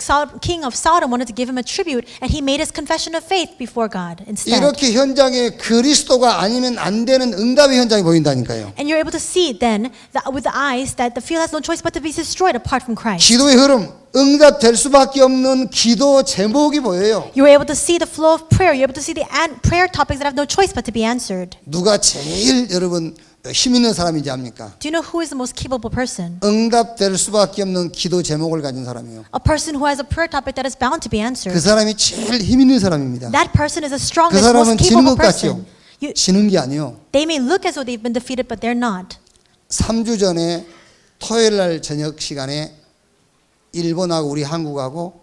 king of Sodom wanted to give him a tribute and he made his confession of faith before God instead. 이렇게 현장에 그리스도가 아니면 안 되는 응답의 현장이 보인다니까요. And you're able to see then that with the eyes that the field has no choice but to be destroyed apart from Christ. 기도의 흐름, 응답될 수밖에 없는 기도 제목이 보여요. You're able to see the flow of prayer. You're able to see the prayer topics that have no choice but to be answered. 누가 제일 여러분 힘 있는 사람인지 압니까? Do you know who is the most capable person? 응답될 수밖에 없는 기도 제목을 가진 사람이에요. A person who has a prayer topic that is bound to be answered. 그 사람이 제일 힘 있는 사람입니다. That person is the 그 strongest, 사람은 most 지는 capable 것 같죠? person. 지는 게 아니요. They may look as though they've been defeated, but they're not. 3주 전에 토요일 날 저녁 시간에 일본하고 우리 한국하고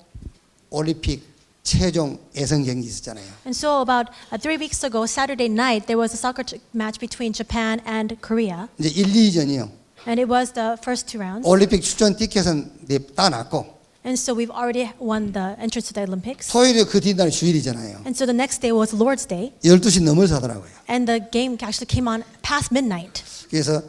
올림픽 최종 예선 경기 있었잖아요. And so about 3 weeks ago, Saturday night, there was a soccer match between Japan and Korea. 이제 1, 2전이요. And it was the first two rounds. 올림픽 출전 티켓은 따놨고 And so we've already won the entrance to the Olympics. 토요일에 그 뒤날이 주일이잖아요. And so the next day was Lord's Day. 12시 넘어서 하더라고요. And the game actually came on past midnight. 그래서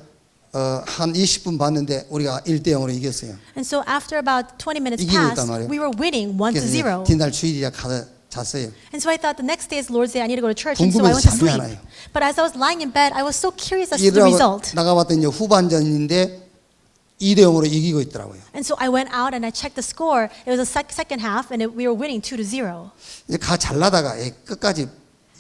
한 20분 봤는데 우리가 1대0으로 이겼어요. And so after about 20 minutes 이기고 있단 passed, 말이에요. we were winning 1-0. 뒤날 주일이라 가서 잤어요. And so I thought the next day is Lord's Day, I need to go to church. And so I 궁금해서 went to 잠이 안 sleep. 와요. But as I was lying in bed, I was so curious as to the 일어나고 result. 나가봤더니 이제 후반전인데 2대0으로 이기고 있더라고요. And so I went out and I checked the score. It was the second half, and we were winning 2-0. 이제 잘라다가 끝까지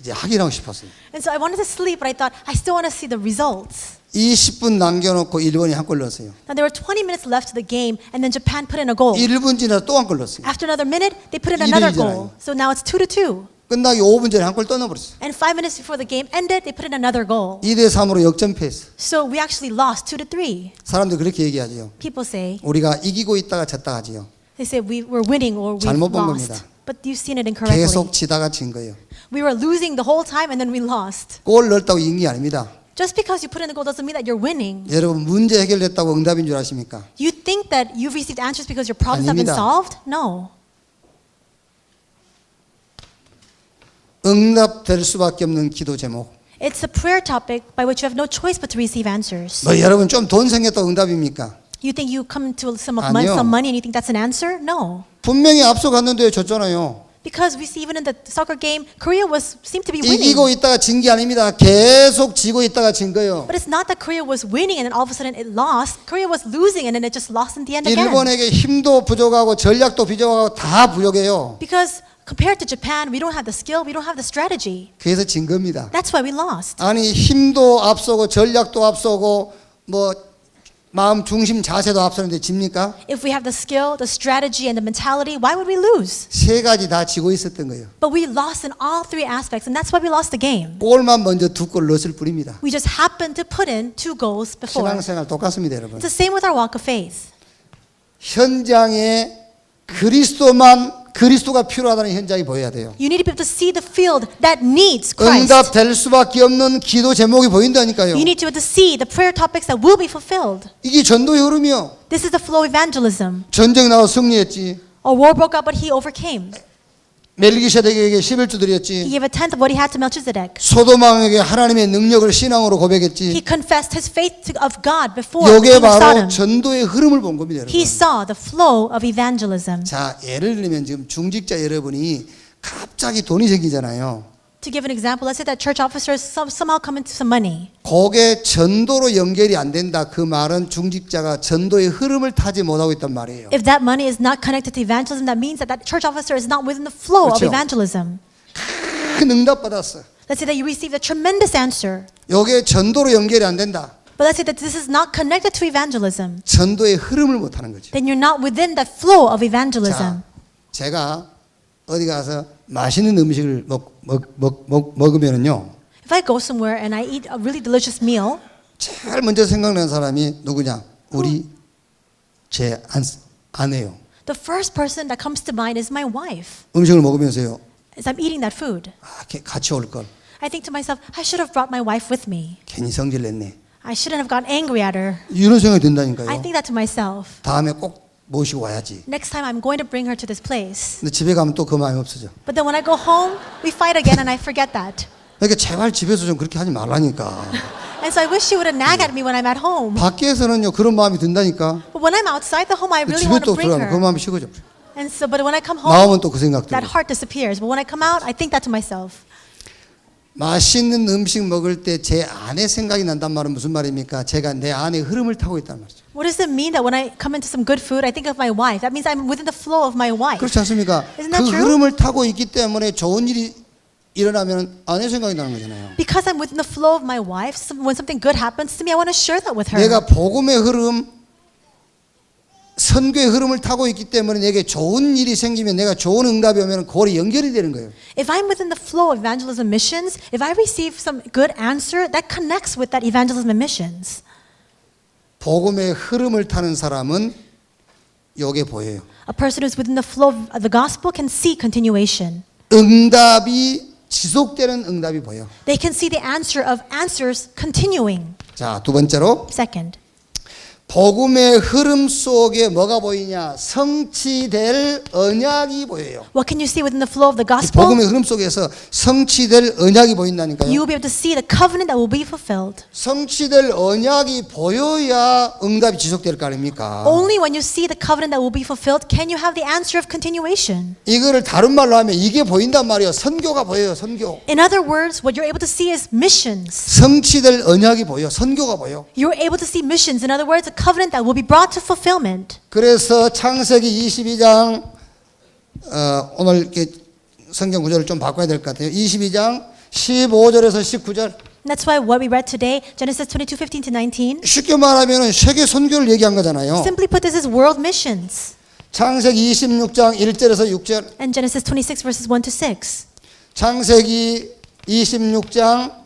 이제 확인하고 싶었어요. And so I wanted to sleep, but I thought I still want to see the results. 20분 남겨놓고 일본이 한 골 넣었어요. Now there were 20 minutes left to the game, and then Japan put in a goal. 1분 지나서 또 한 골 넣었어요. After another minute, they put in another 2-1이잖아요. goal. So now it's 2-2. 끝나기 5분 전에 한 골 또 넣어버렸어요. And 5 minutes before the game ended, they put in another goal. 2대3으로 역전패했어요. So we actually lost 2-3. 사람들 그렇게 얘기하죠. People say, 우리가 이기고 있다가 졌다 하지요. they say we were winning or we 잘못 본 lost. 겁니다. But you've seen it incorrectly. 계속 지다가 진 거예요. We were losing the whole time and then we lost. 골 넣었다고 이긴 게 아닙니다. Just because you put in the goal doesn't mean that you're winning. 여러분 문제 해결됐다고 응답인 줄 아십니까? You think that you've received answers because your problems have been 아닙니다. solved? No. 응답될 수밖에 없는 기도 제목. It's a prayer topic by which you have no choice but to receive answers. 뭐 여러분 좀 돈 생겼다고 응답입니까? You think you come to some 아니요. money and you think that's an answer? No. 분명히 앞서갔는데 졌잖아요. Because we see even in the soccer game, Korea seemed to be winning. 이기고 있다가 진 게 아닙니다. 계속 지고 있다가 진 거예요. But it's not that Korea was winning and then all of a sudden it lost. Korea was losing and then it just lost in the end again. 일본에게 힘도 부족하고 전략도 부족하고 다 부족해요. Because compared to Japan, we don't have the skill, we don't have the strategy. 그래서 진 겁니다. That's why we lost. 아니 힘도 앞서고 전략도 앞서고 뭐 마음 중심 자세도 앞서는데 집니까? If we have the skill, the strategy, and the mentality, why would we lose? 세 가지 다 지고 있었던 거예요. But we lost in all three aspects, and that's why we lost the game. 골만 먼저 두 골 넣었을 뿐입니다. We just happened to put in 2 goals before. 신앙생활 똑같습니다, 여러분. It's the same with our walk of faith. 현장에 그리스도가 필요하다는 현장이 보여야 돼요. You need to be able to see the field that needs Christ. 응답될 수밖에 없는 기도 제목이 보인다니까요. You need to be able to see the prayer topics that will be fulfilled. 이게 전도의 흐름이요. This is the flow of evangelism. 전쟁 나와 승리했지. A war broke out, but he overcame. 멜기세덱에게 11조 He 드렸지. gave a tenth of what he had to Melchizedek. 소돔왕에게 하나님의 능력을 신앙으로 He 고백했지. confessed his faith of God before the 이게 king of 바로 Sodom. 전도의 흐름을 본 겁니다, He 여러분. saw the flow of evangelism. 자, 예를 들면 지금 중직자 여러분이 갑자기 돈이 생기잖아요. To give an example, let's say that church officers somehow come into some money. 그게 전도로 연결이 안 된다. 그 말은 중직자가 전도의 흐름을 타지 못하고 있단 말이에요. If that money is not connected to evangelism, that means that church officer is not within the flow of 그렇죠. evangelism. 큰 응답 받았어. Let's say that you received a tremendous answer. 이게 전도로 연결이 안 된다. But let's say that this is not connected to evangelism. 전도의 흐름을 못 하는 거죠. Then you're not within that flow of evangelism. 자, 제가 어디 가서 맛있는 음식을 먹으면은요. If I go somewhere and I eat a really delicious meal, 제일 먼저 생각나는 사람이 누구냐? 우리 제 아내요. the first person that comes to mind is my wife. 음식을 먹으면서요. As I'm eating that food, 같이 올 걸. I think to myself, I should have brought my wife with me. 괜히 성질 냈네. I shouldn't have gotten angry at her. 이런 생각이 I 든다니까요. think that to myself. 다음에 꼭 모시고 와야지. Next time I'm going to bring her to this place. 근데 집에 가면 또 그 마음이 없어져. But then when I go home, we fight again and I forget that. 그러니까 제발 집에서 좀 그렇게 하지 말라니까. And so I wish she wouldn't nag at me when I'm at home. 밖에서는요 그런 마음이 든다니까. But when I'm outside the home, I really 집에 want 또 to bring 들어가면 그 her. 마음이 식어져. And so, but when I come 나오면 home, 또 그 생각 that 들고. heart disappears. But when I come out, I think that to myself. 맛있는 음식 먹을 때 제 아내 생각이 난단 말은 무슨 말입니까? 제가 내 아내의 흐름을 타고 있다는 말이죠. What does it mean that when I come into some good food, I think of my wife? That means I'm within the flow of my wife. 그렇지 않습니까? Isn't that 그 true? 흐름을 타고 있기 때문에 좋은 일이 일어나면 아내 생각이 나는 거잖아요. Because I'm within the flow of my wife, when something good happens to me, I want to share that with her. 내가 복음의 흐름, 선교의 흐름을 타고 있기 때문에 내게 좋은 일이 생기면 내가 좋은 응답이 오면 그거에 연결이 되는 거예요. If I'm within the flow of evangelism missions, if I receive some good answer, that connects with that evangelism and missions. 복음의 흐름을 타는 사람은 요게 보여요. A person who's within the flow of the gospel can see continuation. 응답이 지속되는 응답이 보여. They can see the answer of answers continuing. 자, 두 번째로 Second, 복음의 흐름 속에 뭐가 보이냐? 성취될 언약이 보여요. what can you see within the flow of the 이 gospel? 복음의 흐름 속에서 성취될 언약이 보인다니까요. You will be able to see the covenant that will be fulfilled. 성취될 언약이 보여야 응답이 지속될 거 아닙니까? Only when you see the covenant that will be fulfilled can you have the answer of continuation. 이거를 다른 말로 하면 이게 보인단 말이에요. 선교가 보여요. 선교. In other words, what you're able to see is missions. 성취될 언약이 보여. 선교가 보여. You're able to see missions. In other words, a covenant that will be brought to fulfillment. 그래서 창세기 22장 오늘 이렇게 성경 구절을 좀 바꿔야 될 것 같아요. 22장 15절에서 19절. That's why what we read today, Genesis 22:15 to 19, 쉽게 말하면 세계 선교를 얘기한 거잖아요. simply put, this is world missions. 창세기 26장 1절에서 6절. And Genesis 26 verses 1 to 6. 창세기 26장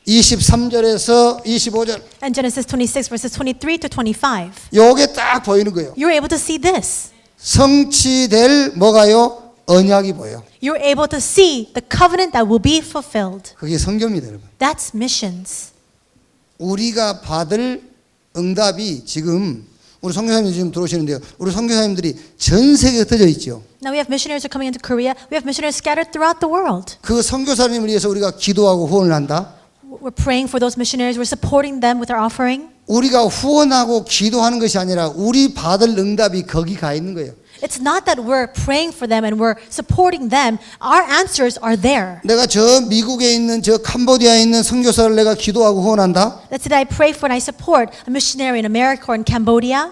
23절에서 25절. And Genesis 26 verses 23 to 25. 요게 딱 보이는 거예요. You're able to see this. 성취될 뭐가요? 언약이 보여. You're able to see the covenant that will be fulfilled. 그게 성경입니다, 여러분. That's missions. 우리가 받을 응답이 지금 우리 선교사님들 지금 들어오시는데요. 우리 선교사님들이 전 세계에 흩어져 있죠. Now we have missionaries who are coming into Korea. We have missionaries scattered throughout the world. 그 선교사님을 위해서 우리가 기도하고 후원을 한다. We're praying for those missionaries. We're supporting them with our offering. 우리가 후원하고 기도하는 것이 아니라 우리 받을 응답이 거기 가 있는 거예요. It's not that we're praying for them and we're supporting them. Our answers are there. 내가 저 미국에 있는 저 캄보디아에 있는 선교사를 내가 기도하고 후원한다. Let's say that I pray for and I support a missionary in America or in Cambodia.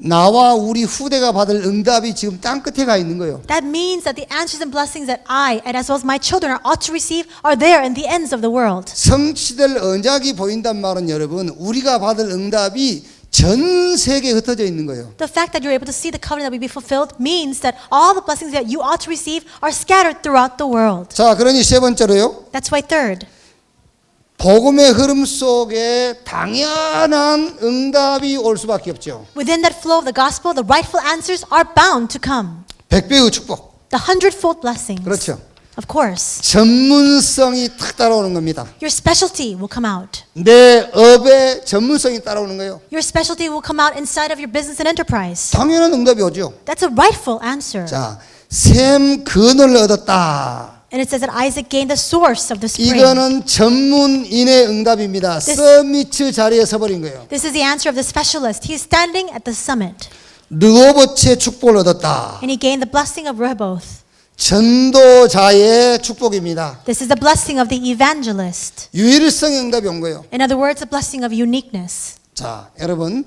나와 우리 후대가 받을 응답이 지금 땅 끝에 가 있는 거예요. That means that the answers and blessings that I and as well as my children are ought to receive are there in the ends of the world. 성취될 언약이 보인단 말은 여러분 우리가 받을 응답이 전 세계에 흩어져 있는 거예요. The fact that you're able to see the covenant that will be fulfilled means that all the blessings that you ought to receive are scattered throughout the world. 자, 그러니 세 번째로요. That's why third, 복음의 흐름 속에 당연한 응답이 올 수밖에 없죠. within that flow of the gospel, the rightful answers are bound to come. 100배의 축복. The hundredfold blessings. 그렇죠. Of course. 전문성이 탁 따라오는 겁니다. Your specialty will come out. 내 업의 전문성이 따라오는 거예요. Your specialty will come out inside of your business and enterprise. 당연한 응답이 오죠. That's a rightful answer. 자, 샘 근을 얻었다. And it says that Isaac gained the source of the spring. 이거는 전문인의 응답입니다. 서미트 자리에 서버린 거예요. This is the answer of the specialist. He is standing at the summit. 르호보츠의 축복을 얻었다. And he gained the blessing of Rehoboth. 전도자의 축복입니다. This is the blessing of the evangelist. 유일성 응답이 온 거예요. In other words, the blessing of uniqueness. 자, 여러분,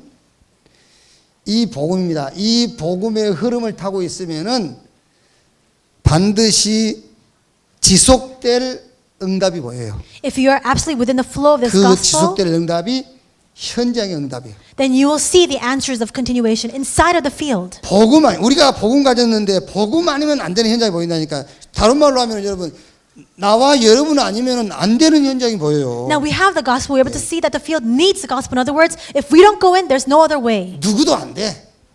이 복음입니다. 이 복음의 흐름을 타고 있으면은 반드시 지속될 응답이 보여요. If you are absolutely within the flow of this 그 gospel, 지속될 응답이 현장의 응답이에요. then you will see the answers of continuation inside of the field. 복음 아니 우리가 복음 가졌는데 복음 아니면 안 되는 현장이 보인다니까. 다른 말로 하면 여러분 나와 여러분 아니면 안 되는 현장이 보여요. Now we have the gospel. We're able to see that the field needs the gospel. In other words, if we don't go in, there's no other way 누구도 안 돼.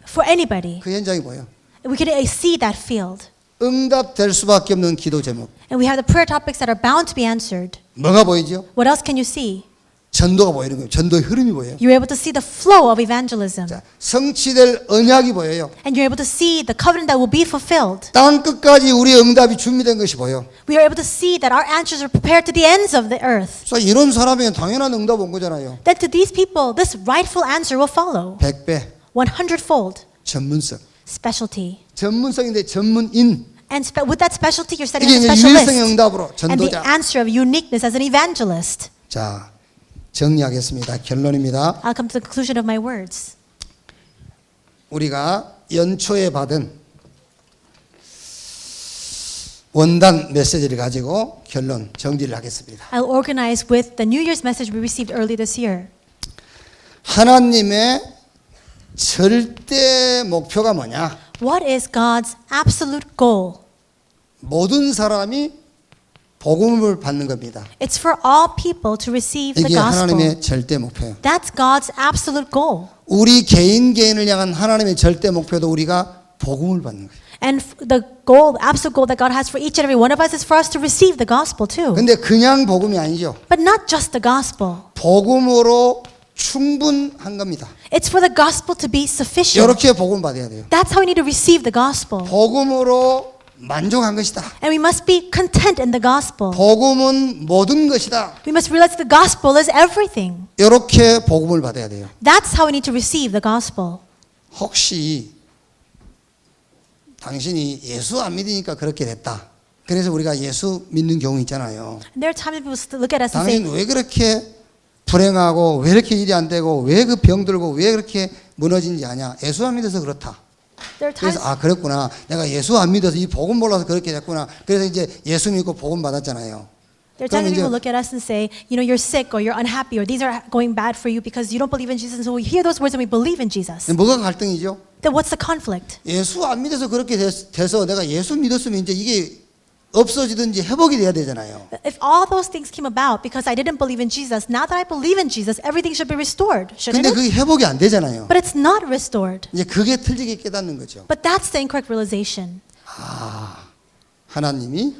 for anybody. 그 현장이 보여. We can see that field. 응답될 수밖에 없는 기도 제목. And we have the prayer topics that are bound to be answered. 뭐가 보이죠? What else can you see? 전도가 보이는 거예요. 전도의 흐름이 보여요. You're able to see the flow of evangelism. 자, 성취될 언약이 보여요. And you're able to see the covenant that will be fulfilled. 땅 끝까지 우리의 응답이 준비된 것이 보여. We are able to see that our answers are prepared to the ends of the earth. 그래서 이런 사람에게 당연한 응답 온 거잖아요. Then to these people, this rightful answer will follow. 100배 100-fold. 전문성. Specialty. 전문성인데 전문인. And with that specialty, you're setting 이게 up a 이제 유일성의 specialist. 응답으로 And the 전도자. answer of uniqueness as an evangelist. 자, 정리하겠습니다. 결론입니다. I'll come to the conclusion of my words. 우리가 연초에 받은 원단 메시지를 가지고 결론 정리를 하겠습니다. I'll organize with the New Year's message we received early this year. 하나님의 절대 목표가 뭐냐? What is God's absolute goal? 모든 사람이 복음을 받는 겁니다. It's for all people to receive the 이게 gospel. 하나님의 절대 목표예요. That's God's absolute goal. 우리 개인을 향한 하나님의 절대 목표도 우리가 복음을 받는 거예요. And the goal, the absolute goal that God has for each and every one of us is for us to receive the gospel too. 근데 그냥 복음이 아니죠. But not just the gospel. 복음으로 충분한 겁니다. It's for the gospel to be sufficient. 이렇게 복음 받아야 돼요. That's how we need to receive the gospel. 복음으로 만족한 것이다. And we must be content in the gospel. 복음은 모든 것이다. We must realize the gospel is everything. 이렇게 복음을 받아야 돼요. That's how we need to receive the gospel. 혹시 당신이 예수 안 믿으니까 그렇게 됐다. 그래서 우리가 예수 믿는 경우 있잖아요. And there are times people still look at us and say, 당신 왜 그렇게 불행하고 왜 이렇게 일이 안 되고 왜 그 병 들고 왜 그렇게 무너진지 아냐. 예수 안 믿어서 그렇다. there are times, 그래서 아 그랬구나. 내가 예수 안 믿어서 이 복음 몰라서 그렇게 됐구나. 그래서 이제 예수 믿고 복음 받았잖아요. there are times 그럼 이제- people look at us and say, you're sick or you're unhappy or these are going bad for you because you don't believe in Jesus. And so we hear those words and we believe in Jesus. 뭐가 갈등이죠? Then what's the conflict? 예수 안 믿어서 그렇게 돼서 내가 예수 믿었으면 이제 이게 없어지든지 회복이 돼야 되잖아요. If all those things came about because I didn't believe in Jesus, now that I believe in Jesus, everything should be restored, shouldn't 근데 it? 그게 회복이 안 되잖아요. But it's not restored. 이제 그게 틀리게 깨닫는 거죠. But that's the incorrect realization. 하나님이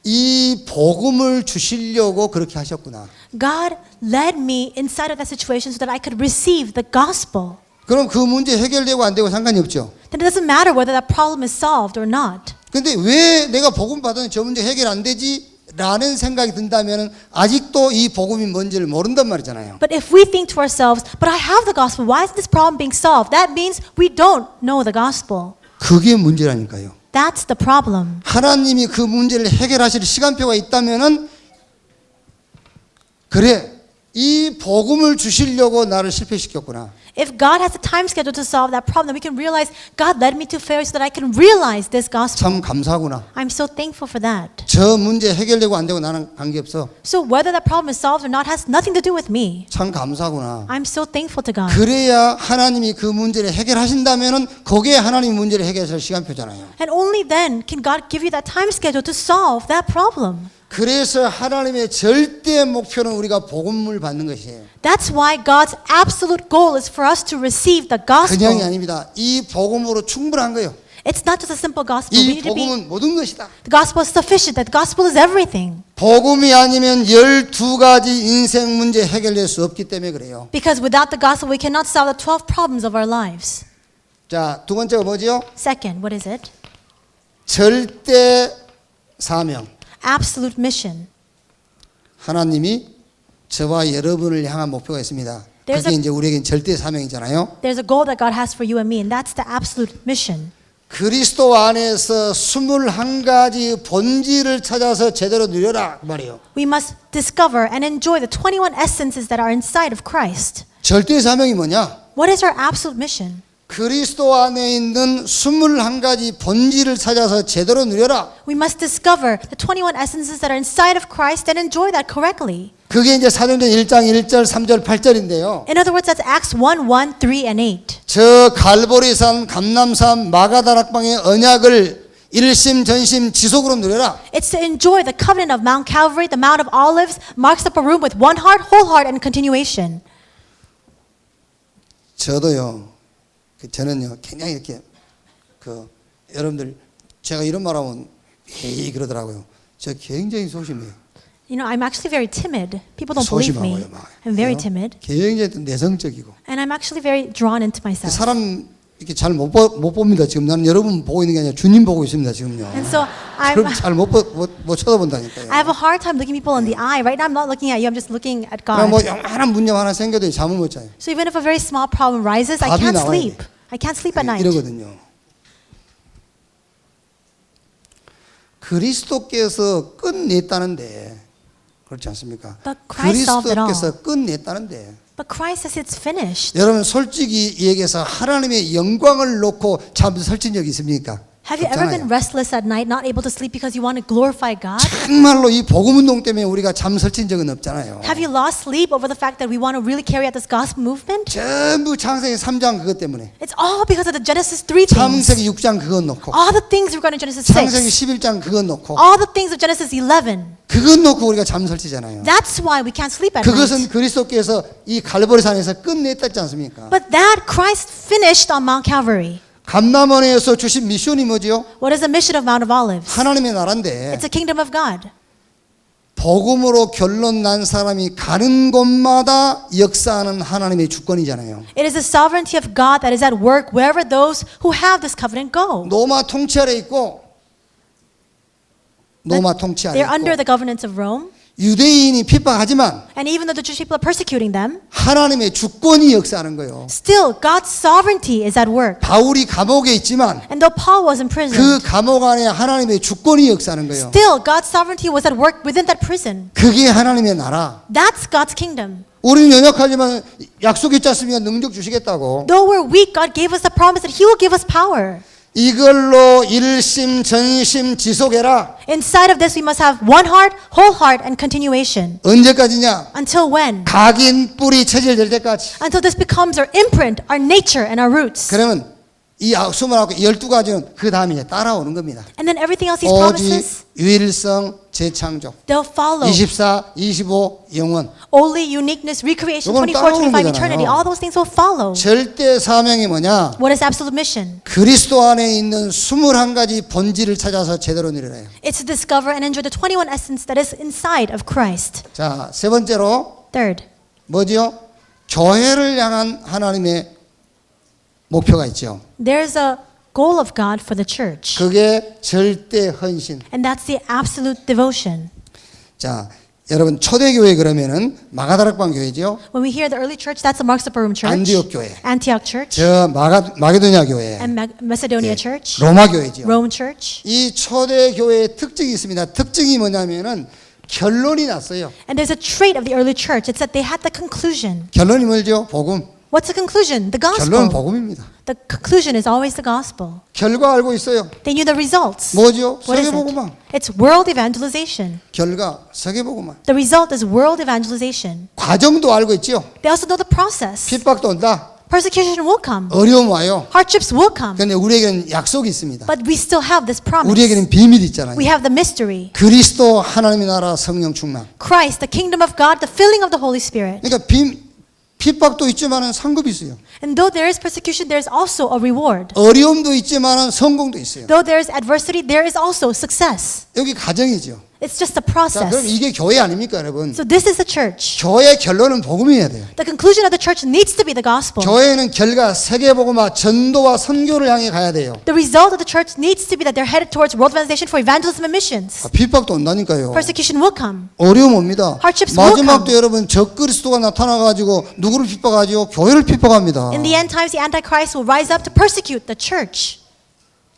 이 복음을 주시려고 그렇게 하셨구나. God led me inside of that situation so that I could receive the gospel. 그럼 그 문제 해결되고 안 되고 상관이 없죠. Then it doesn't matter whether that problem is solved or not. 근데 왜 내가 복음 받았는데 저 문제 해결 안 되지? 라는 생각이 든다면 아직도 이 복음이 뭔지를 모른단 말이잖아요. But if we think to ourselves, but I have the gospel, why is this problem being solved? That means we don't know the gospel. 그게 문제라니까요. That's the problem. 하나님이 그 문제를 해결하실 시간표가 있다면은 그래 이 복음을 주시려고 나를 실패시켰구나. If God has a time schedule to solve that problem, then we can realize God led me to failure so that I can realize this gospel. 참 감사하구나. I'm so thankful for that. 저 문제 해결되고 안 되고 나는 관계없어. So whether that problem is solved or not has nothing to do with me. 참 감사하구나. I'm so thankful to God. 그래야 하나님이 그 문제를 해결하신다면은 거기에 하나님이 문제를 해결할 시간표잖아요. And only then can God give you that time schedule to solve that problem. 그래서 하나님의 절대 목표는 우리가 복음을 받는 것이에요. That's why God's absolute goal is for us to receive the 그냥이 gospel. 아닙니다. 이 복음으로 충분한 거예요. It's not just a simple gospel. We 이 need to be, 복음은 모든 것이다. the gospel is sufficient. That gospel is everything. 복음이 아니면 12가지 인생 문제 해결될 수 없기 때문에 그래요. Because without the gospel, we cannot solve the 12 problems of our lives. 자, 두 번째가 뭐지요? Second, what is it? 절대 사명. Absolute mission. 하나님이 저와 여러분을 향한 목표가 있습니다. There's 그게 a- 이제 우리에겐 절대 사명이잖아요. There's a goal that God has for you and me, and that's the absolute mission. 그리스도 안에서 21가지 본질을 찾아서 제대로 누려라 그 말이에요. We must discover and enjoy the 21 essences that are inside of Christ. 절대 사명이 뭐냐? What is our absolute mission? 그리스도 안에 있는 21가지 본질을 찾아서 제대로 누려라. We must discover the 21 essences that are inside of Christ and enjoy that correctly. 그게 이제 사도행전 1장 1절, 3절, 8절인데요. In other words, that's Acts 1, 1, 3, and 8. 저 갈보리산, 감람산, 마가다락방의 언약을 일심 전심 지속으로 누려라. It's to enjoy the covenant of Mount Calvary, the Mount of Olives, marks up a room with one heart, whole heart, and continuation. 저도요. 저는요. 굉장히 이렇게 여러분들 제가 이런 말하면 에이 그러더라고요. 저 굉장히 소심해요. You know, I'm actually very timid. People don't believe me. 소심하고요, 막. I'm very timid. 굉장히 내성적이고. And I'm actually very drawn into myself. 사람 이렇게 잘 못 봅니다. 지금 나는 여러분 보고 있는 게 아니라 주님 보고 있습니다. 지금요. And so 저를 잘 못 쳐다본다니까요. I have a hard time looking people in the eye. Right now I'm not looking at you. I'm just looking at 그냥 God. 뭐 영원한 문제가 하나 생겨도 잠을 못 자요. So even if a very small problem rises, I 답이 can't 나와야 sleep. 돼. I can't sleep at night. 이러거든요. 그리스도께서 끝냈다는데 그렇지 않습니까? But Christ solved it all. 그리스도께서 끝냈다는데 But Christ says it's finished. 여러분 솔직히 얘기해서 하나님의 영광을 놓고 잠 설친 적이 있습니까? Have you ever been 없잖아요. restless at night, not able to sleep because you want to glorify God? 정말로 이 복음운동 때문에 우리가 잠 설친 적은 없잖아요. Have you lost sleep over the fact that we want to really carry out this gospel movement? 전부 창세기 3장 그것 때문에 It's all because of the Genesis 3 things. 창세기 6장 그것 놓고 All the things regarding Genesis 창세기 6. 11장 그것 놓고 All the things of Genesis 11. 그것 놓고 우리가 잠 설치잖아요. That's why we can't sleep at 그것은 night. 그리스도께서 이 갈보리산에서 끝냈다지 않습니까? But that Christ finished on Mount Calvary. 감람원에서 주신 미션이 뭐지요? What is the mission of Mount of Olives? 하나님의 나라인데 It's a kingdom of God. 복음으로 결론 난 사람이 가는 곳마다 역사하는 하나님의 주권이잖아요. It is the sovereignty of God that is at work wherever those who have this covenant go. 로마 통치 아래 있고 로마 통치 아래 They're under 있고 the governance of Rome. 유대인이 핍박하지만 And even though the Jewish people are persecuting them, 하나님의 주권이 역사하는 거예요. still God's sovereignty is at work. 바울이 감옥에 있지만 And though Paul was in prison, 그 감옥 안에 하나님의 주권이 역사하는 거예요. still God's sovereignty was at work within that prison. 그게 하나님의 나라. That's God's kingdom. 우리는 연약하지만 약속 있지 않습니까? 능력 주시겠다고. Though we're weak, God gave us the promise that He will give us power. 이걸로 일심 전심 지속해라. Inside of this, we must have one heart, whole heart, and continuation. 언제까지냐? Until when? 각인 뿌리 체질될 때까지. Until this becomes our imprint, our nature, and our roots. 그러면 이 12가지는 그 다음에 이제 따라오는 겁니다. And then everything else He 오직 promises, 유일성, 재창조, they'll follow. 24, 25, 영원. Only uniqueness, recreation, 이건 24, 따라오는 25, eternity. 거잖아요. All those things will follow. 절대 사명이 뭐냐? What is absolute mission? 그리스도 안에 있는 21가지 본질을 찾아서 제대로 누리래요. It's to discover and enjoy the 21 essence that is inside of Christ. 자, 세 번째로 Third, 뭐지요? 교회를 향한 하나님의 목표가 있죠. there's a goal of God for the church, 그게 절대 헌신. and that's the absolute devotion. 자, 여러분 초대교회 그러면은 마가다락방 교회죠. When we hear the early church, that's the Marks Upper Room Church, 안디옥 교회. Antioch Church, 저 마게도냐 교회. and Macedonia 예, Church, 로마 교회죠. Rome Church. 이 초대교회의 특징이 있습니다. 특징이 뭐냐면은 결론이 났어요. And there's a trait of the early church. It's that they had the conclusion. 결론이 뭐죠? 복음. What's the conclusion? The 결론은 gospel. 복음입니다. The conclusion is always the gospel. 결과 알고 있어요. They knew the results. 뭐죠? What is 세계복음화. it? It's world evangelization. 결과 세계복음화. The result is world evangelization. 과정도 알고 있죠. They also know the process. 핍박도 온다. Persecution will come. 어려움 와요. Hardships will come. 그런데 우리에게는 약속이 있습니다. But we still have this promise. 우리에게는 비밀이 있잖아요. We have the mystery. 그리스도 하나님의 나라 성령 충만. Christ, the kingdom of God, the filling of the Holy Spirit. 그러니까 핍박도 있지만은 상급이 있어요. And though there is persecution, there is also a reward. 어려움도 있지만은 성공도 있어요. Though there is adversity, there is also success. 여기 가정이죠. It's just a 자, 그럼 process. 이게 교회 아닙니까, 여러분? So this is the church. 교회 결론은 복음이어야 돼요. The conclusion of the church needs to be the gospel. 교회는 결과 세계복음화 전도와 선교를 향해 가야 돼요. The result of the church needs to be that they're headed towards world evangelization for evangelism and missions. 핍박도 온다니까요. Persecution will come. 어려움 옵니다. Hardships will 마지막도 come. 여러분 적그리스도가 나타나가지고 누구를 핍박하죠? 교회를 핍박합니다. In the end times, the Antichrist will rise up to persecute the church.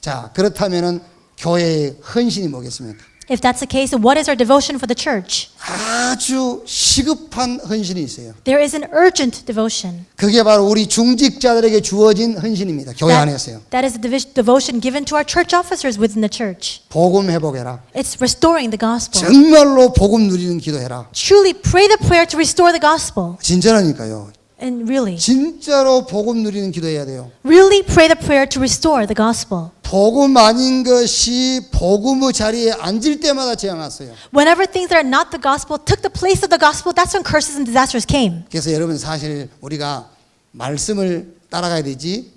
자, 그렇다면은 교회의 헌신이 뭐겠습니까? If that's the case, then what is our devotion for the church? 아주 시급한 헌신이 있어요. There is an urgent devotion. 그게 바로 우리 중직자들에게 주어진 헌신입니다. 교회 안에서요. That is the devotion given to our church officers within the church. 복음 회복해라. It's restoring the gospel. 정말로 복음 누리는 기도해라. Truly pray the prayer to restore the gospel. 진짜라니까요. And really, 진짜로 복음 누리는 기도해야 돼요. really pray the prayer to restore the gospel. 복음 아닌 것이 복음의 자리에 앉을 때마다 재앙 왔어요. Whenever things that are not the gospel took the place of the gospel, that's when curses and disasters came. 그래서 여러분 사실 우리가 말씀을 따라가야 되지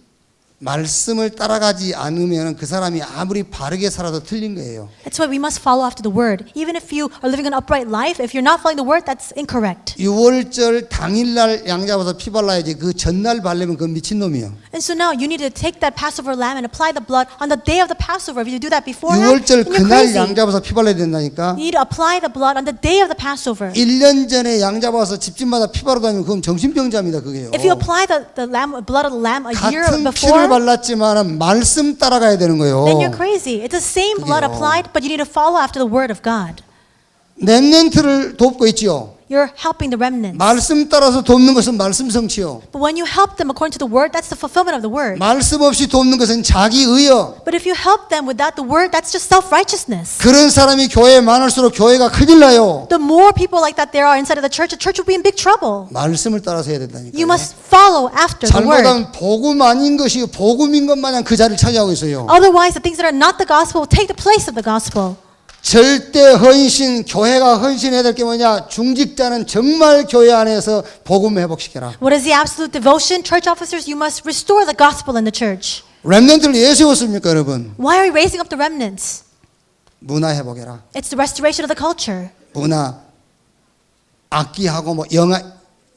말씀을 따라가지 않으면 그 사람이 아무리 바르게 살아도 틀린 거예요. That's why we must follow after the word. Even if you are living an upright life, if you're not following the word, that's incorrect. 유월절 당일날 양 잡아서 피 발라야지 그 전날 바르면 그건 미친놈이에요. And so now you need to take that Passover lamb and apply the blood on the day of the Passover. If you do that beforehand, 유월절 then you're 그날 crazy. 양 잡아서 피 발라야 된다니까. You need to apply the blood on the day of the Passover. 1년 전에 양 잡아서 집집마다 피 바르고 다니면 그건 정신병자입니다. 그게요. If you apply the blood of the lamb a year 같은 피를 before, 발랐지만 말씀 따라가야 되는 거예요. then you're crazy. It's the same blood 그게요. applied, but you need to follow after the word of God. 렘넌트를 돕고 있지요. You're helping the remnants. 말씀 따라서 돕는 것은 말씀 성취요. But when you help them according to the word, that's the fulfillment of the word. 말씀 없이 돕는 것은 자기 의요. But if you help them without the word, that's just self-righteousness. 그런 사람이 교회에 많을수록 교회가 큰일 나요. The more people like that there are inside of the church will be in big trouble. 말씀을 따라서 해야 된다니까요. You must follow after the word. 잘못하면 복음 아닌 것이 복음인 것 마냥 그 자리를 차지하고 있어요. Otherwise, the things that are not the gospel will take the place of the gospel. 절대 헌신, 교회가 헌신해야 될 게 뭐냐? 중직자는 정말 교회 안에서 복음 회복시켜라. What is the absolute devotion? Church officers, you must restore the gospel in the church. 렘넌트를 왜 세웠습니까, 여러분? Why are we raising up the remnants? 문화 회복해라. It's the restoration of the culture. 문화, 악기하고 뭐 영화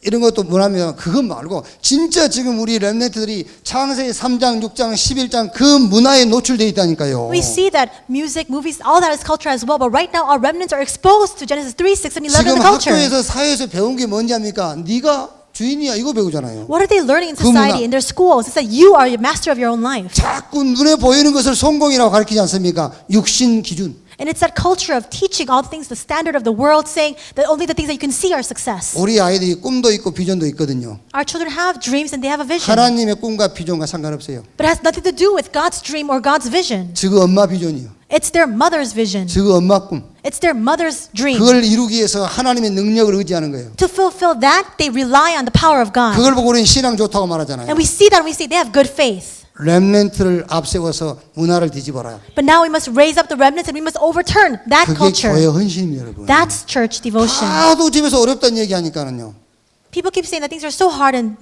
이런 것도 문화입니다. 그것 말고 진짜 지금 우리 렘넌트들이 창세기 3장, 6장, 11장 그 문화에 노출되어 있다니까요. We see that music, movies, all that is culture as well. But right now, our remnants are exposed to Genesis 3, 6, and 11 in 지금 the culture. 학교에서 사회에서 배운 게 뭔지 압니까? 네가 주인이야 이거 배우잖아요. What are they learning in 그 문화. society, in their schools? It's that you are the master of your own life. 자꾸 눈에 보이는 것을 성공이라고 가르치지 않습니까? 육신 기준. And it's that culture of teaching all things, the standard of the world, saying that only the things that you can see are success. 우리 아이들이 꿈도 있고 비전도 있거든요. Our children have dreams and they have a vision. 하나님의 꿈과 비전과 상관없어요. But it has nothing to do with God's dream or God's vision. 저거 엄마 비전이요. It's their mother's vision. 저거 엄마 꿈. It's their mother's dream. 그걸 이루기 위해서 하나님의 능력을 의지하는 거예요. To fulfill that, they rely on the power of God. 그걸 보고 우리는 신앙 좋다고 말하잖아요. And we see that and we say they have good faith. 렘넌트를 앞세워서 문화를 뒤집어라. But now we must raise up the remnants and we must overturn that 그게 culture. 교회 헌신입니다, 여러분. That's church devotion. 하도 집에서 어렵다는 얘기하니까는요. People keep saying that things are so hard and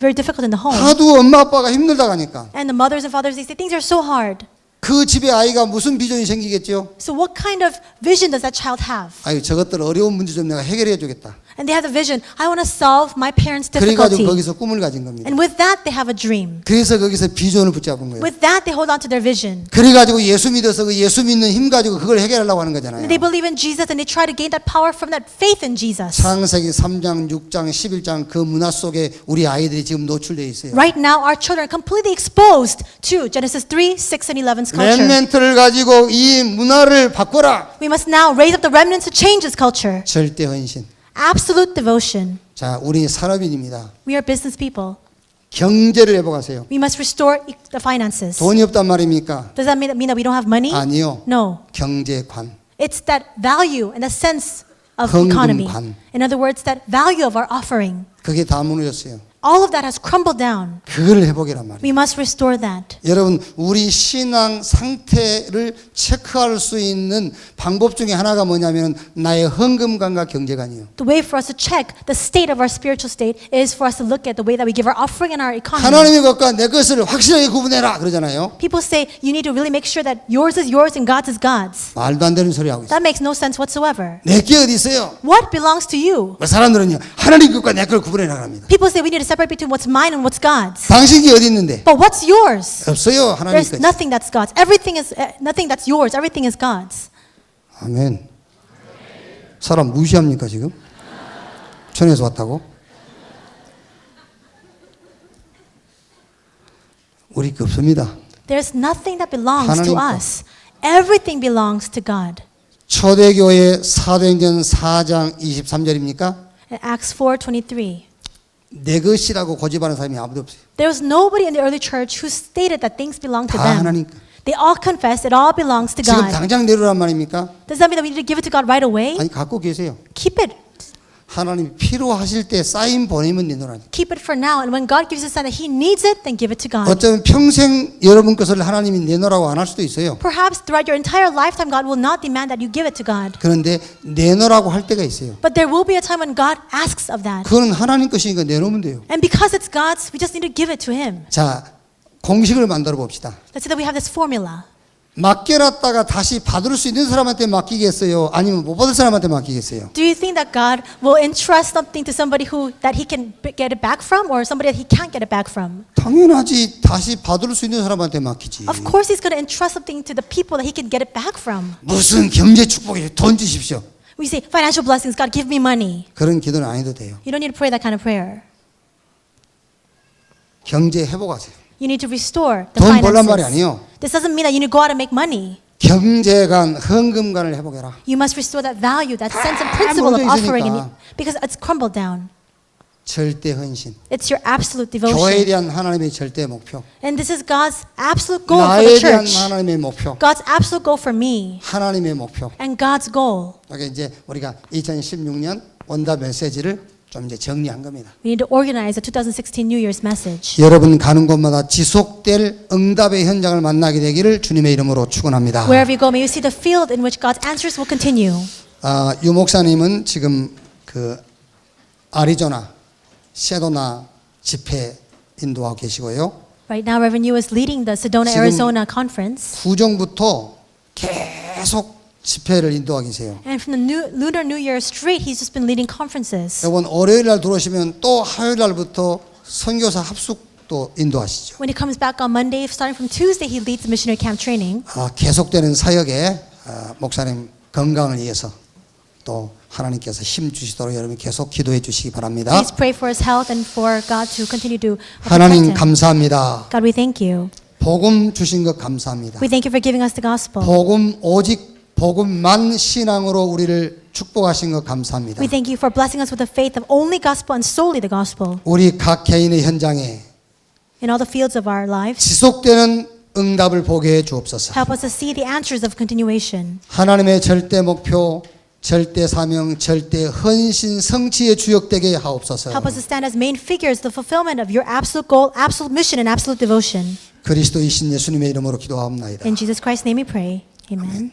very difficult in the home. 하도 엄마 아빠가 힘들다 하니까 And the mothers and fathers, they say things are so hard. 그 집에 아이가 무슨 비전이 생기겠죠? So what kind of vision does that child have? 아유 저것들 어려운 문제 좀 내가 해결해 주겠다. And they have the vision, I want to solve my parents' 그래가지고 difficulty. 거기서 꿈을 가진 겁니다. And with that, they have a dream. 그래서 거기서 비전을 붙잡은 거예요. With that, they hold on to their vision. 그래가지고 예수 믿어서 그 예수 믿는 힘 가지고 그걸 해결하려고 하는 거잖아요. They believe in Jesus and they try to gain that power from that faith in Jesus. 창세기 3장, 6장, 11장 그 문화 속에 우리 아이들이 지금 노출되어 있어요. Right now, our children are completely exposed to Genesis 3, 6, and 11's culture. 렘넌트를 가지고 이 문화를 바꿔라. We must now raise up the remnants to change this culture. 절대 헌신. Absolute devotion. 자, 우리 산업인입니다. We are business people. 경제를 회복하세요. We must restore the finances. 돈이 없단 말입니까? Does that mean that we don't have money? 아니요. No. 경제관. It's that value and the sense of 헌금관. economy. In other words, that value of our offering. 그게 다 무너졌어요. All of that has crumbled down. 그걸 회복이란 말이에요. We must restore that. 여러분, 우리 신앙 상태를 체크할 수 있는 방법 중에 하나가 뭐냐면 나의 헌금관과 경제관이에요. The way for us to check the state of our spiritual state is for us to look at the way that we give our offering and our economy. 하나님의 것과 내 것을 확실하게 구분해라 그러잖아요. People say you need to really make sure that yours is yours and God's is God's. 말도 안 되는 소리 하고 있어요. That makes no sense whatsoever. 내게 어디 있어요? What belongs to you? 사람들은요, 하나님 것과 내 걸 구분해라 합니다. People say we need to separate between what's mine and what's God's. 당신이 어디 있는데? But what's yours? 없어요. 하나님 There's 것. nothing that's God's. Everything is nothing that's yours. Everything is God's. 아멘. 사람 무시합니까 지금? 천에서 왔다고? 우리 거 없습니다. There's nothing that belongs 하나님 to 거. us. Everything belongs to God. 초대교회 사도행전 4장 23절입니까? In Acts 4:23. 내 것이라고 고집하는 사람이 아무도 없어요. There was nobody in the early church who stated that things belong to 다 them. 하나님 거. They all confessed it all belongs to 지금 God. 당장 내려란 말입니까? Does that mean that we need to give it to God right away? 아니 갖고 계세요. Keep it. 하나님 필요하실 때 사인 보내면 내놓으라니. Keep it for now. And when God gives us a sign that He needs it, then give it to God. 어쩌면 평생 여러분 것을 하나님이 내놓으라고 안 할 수도 있어요. Perhaps throughout your entire lifetime, God will not demand that you give it to God. 그런데 내놓으라고 할 때가 있어요. But there will be a time when God asks of that. 그건 하나님 것이니까 내놓으면 돼요. And because it's God's, we just need to give it to Him. 자, 공식을 만들어 봅시다. Let's say that we have this formula. 맡겨놨다가 다시 받을 수 있는 사람한테 맡기겠어요? 아니면 못 받을 사람한테 맡기겠어요? Do you think that God will entrust something to somebody who that He can get it back from, or somebody that He can't get it back from? 당연하지. 다시 받을 수 있는 사람한테 맡기지. Of course, He's going to entrust something to the people that He can get it back from. 무슨 경제 축복이 돈 주십시오. We say financial blessings. God, give me money. 그런 기도는 안 해도 돼요. You don't need to pray that kind of prayer. 경제 회복하세요. You need to restore the 돈 벌란 말이 finances. 아니에요. This doesn't mean that you need to go out and make money. 경제관, 헌금관을 회복해라. You must restore that value, that sense and principle of 먼저 offering, 있으니까. because it's crumbled down. 절대 헌신. It's your absolute 교회에 devotion. 대한 하나님의 절대 목표. And this is God's absolute goal for 나에 the 대한 church. 하나님의 목표. God's absolute goal for me. 하나님의 목표. And God's goal. 이게 이제 우리가 2016년 원다 메시지를 좀 이제 정리한 겁니다. We need to organize the 2016 New Year's message. 여러분 가는 곳마다 지속될 응답의 현장을 만나게 되기를 주님의 이름으로 축원합니다. Wherever you go, may you see the field in which God's answers will continue. 유 목사님은 지금 그 아리조나 세도나 집회 인도하고 계시고요. Right now, Reverend Yu is leading the Sedona, 지금 Arizona conference. 구정부터 계속 집회를 인도하고 계세요. And from the Lunar New Year straight, he's just been leading conferences. 이번 월요일 날 들어오시면 또 화요일 날부터 선교사 합숙도 인도하시죠. When he comes back on Monday, starting from Tuesday, he leads the missionary camp training. 계속되는 사역에 목사님 건강을 위해서 또 하나님께서 힘 주시도록 여러분 계속 기도해 주시기 바랍니다. Please pray for his health and for God to continue to protect 하나님 him. 감사합니다. God, we thank you. 복음 주신 것 감사합니다. We thank you for giving us the gospel. 복음 오직 복음만 신앙으로 우리를 축복하신 것 감사합니다. We thank you for blessing us with the faith of only gospel and solely the gospel. 우리 각 개인의 현장에 In all the fields of our lives, 지속되는 응답을 보게 해 주옵소서. help us to see the answers of continuation. 하나님의 절대 목표, 절대 사명, 절대 헌신 성취의 주역되게 하옵소서. Help us to stand as main figures, the fulfillment of your absolute goal, absolute mission, and absolute devotion. 그리스도이신 예수님의 이름으로 기도하옵나이다. In Jesus Christ's name we pray. Amen.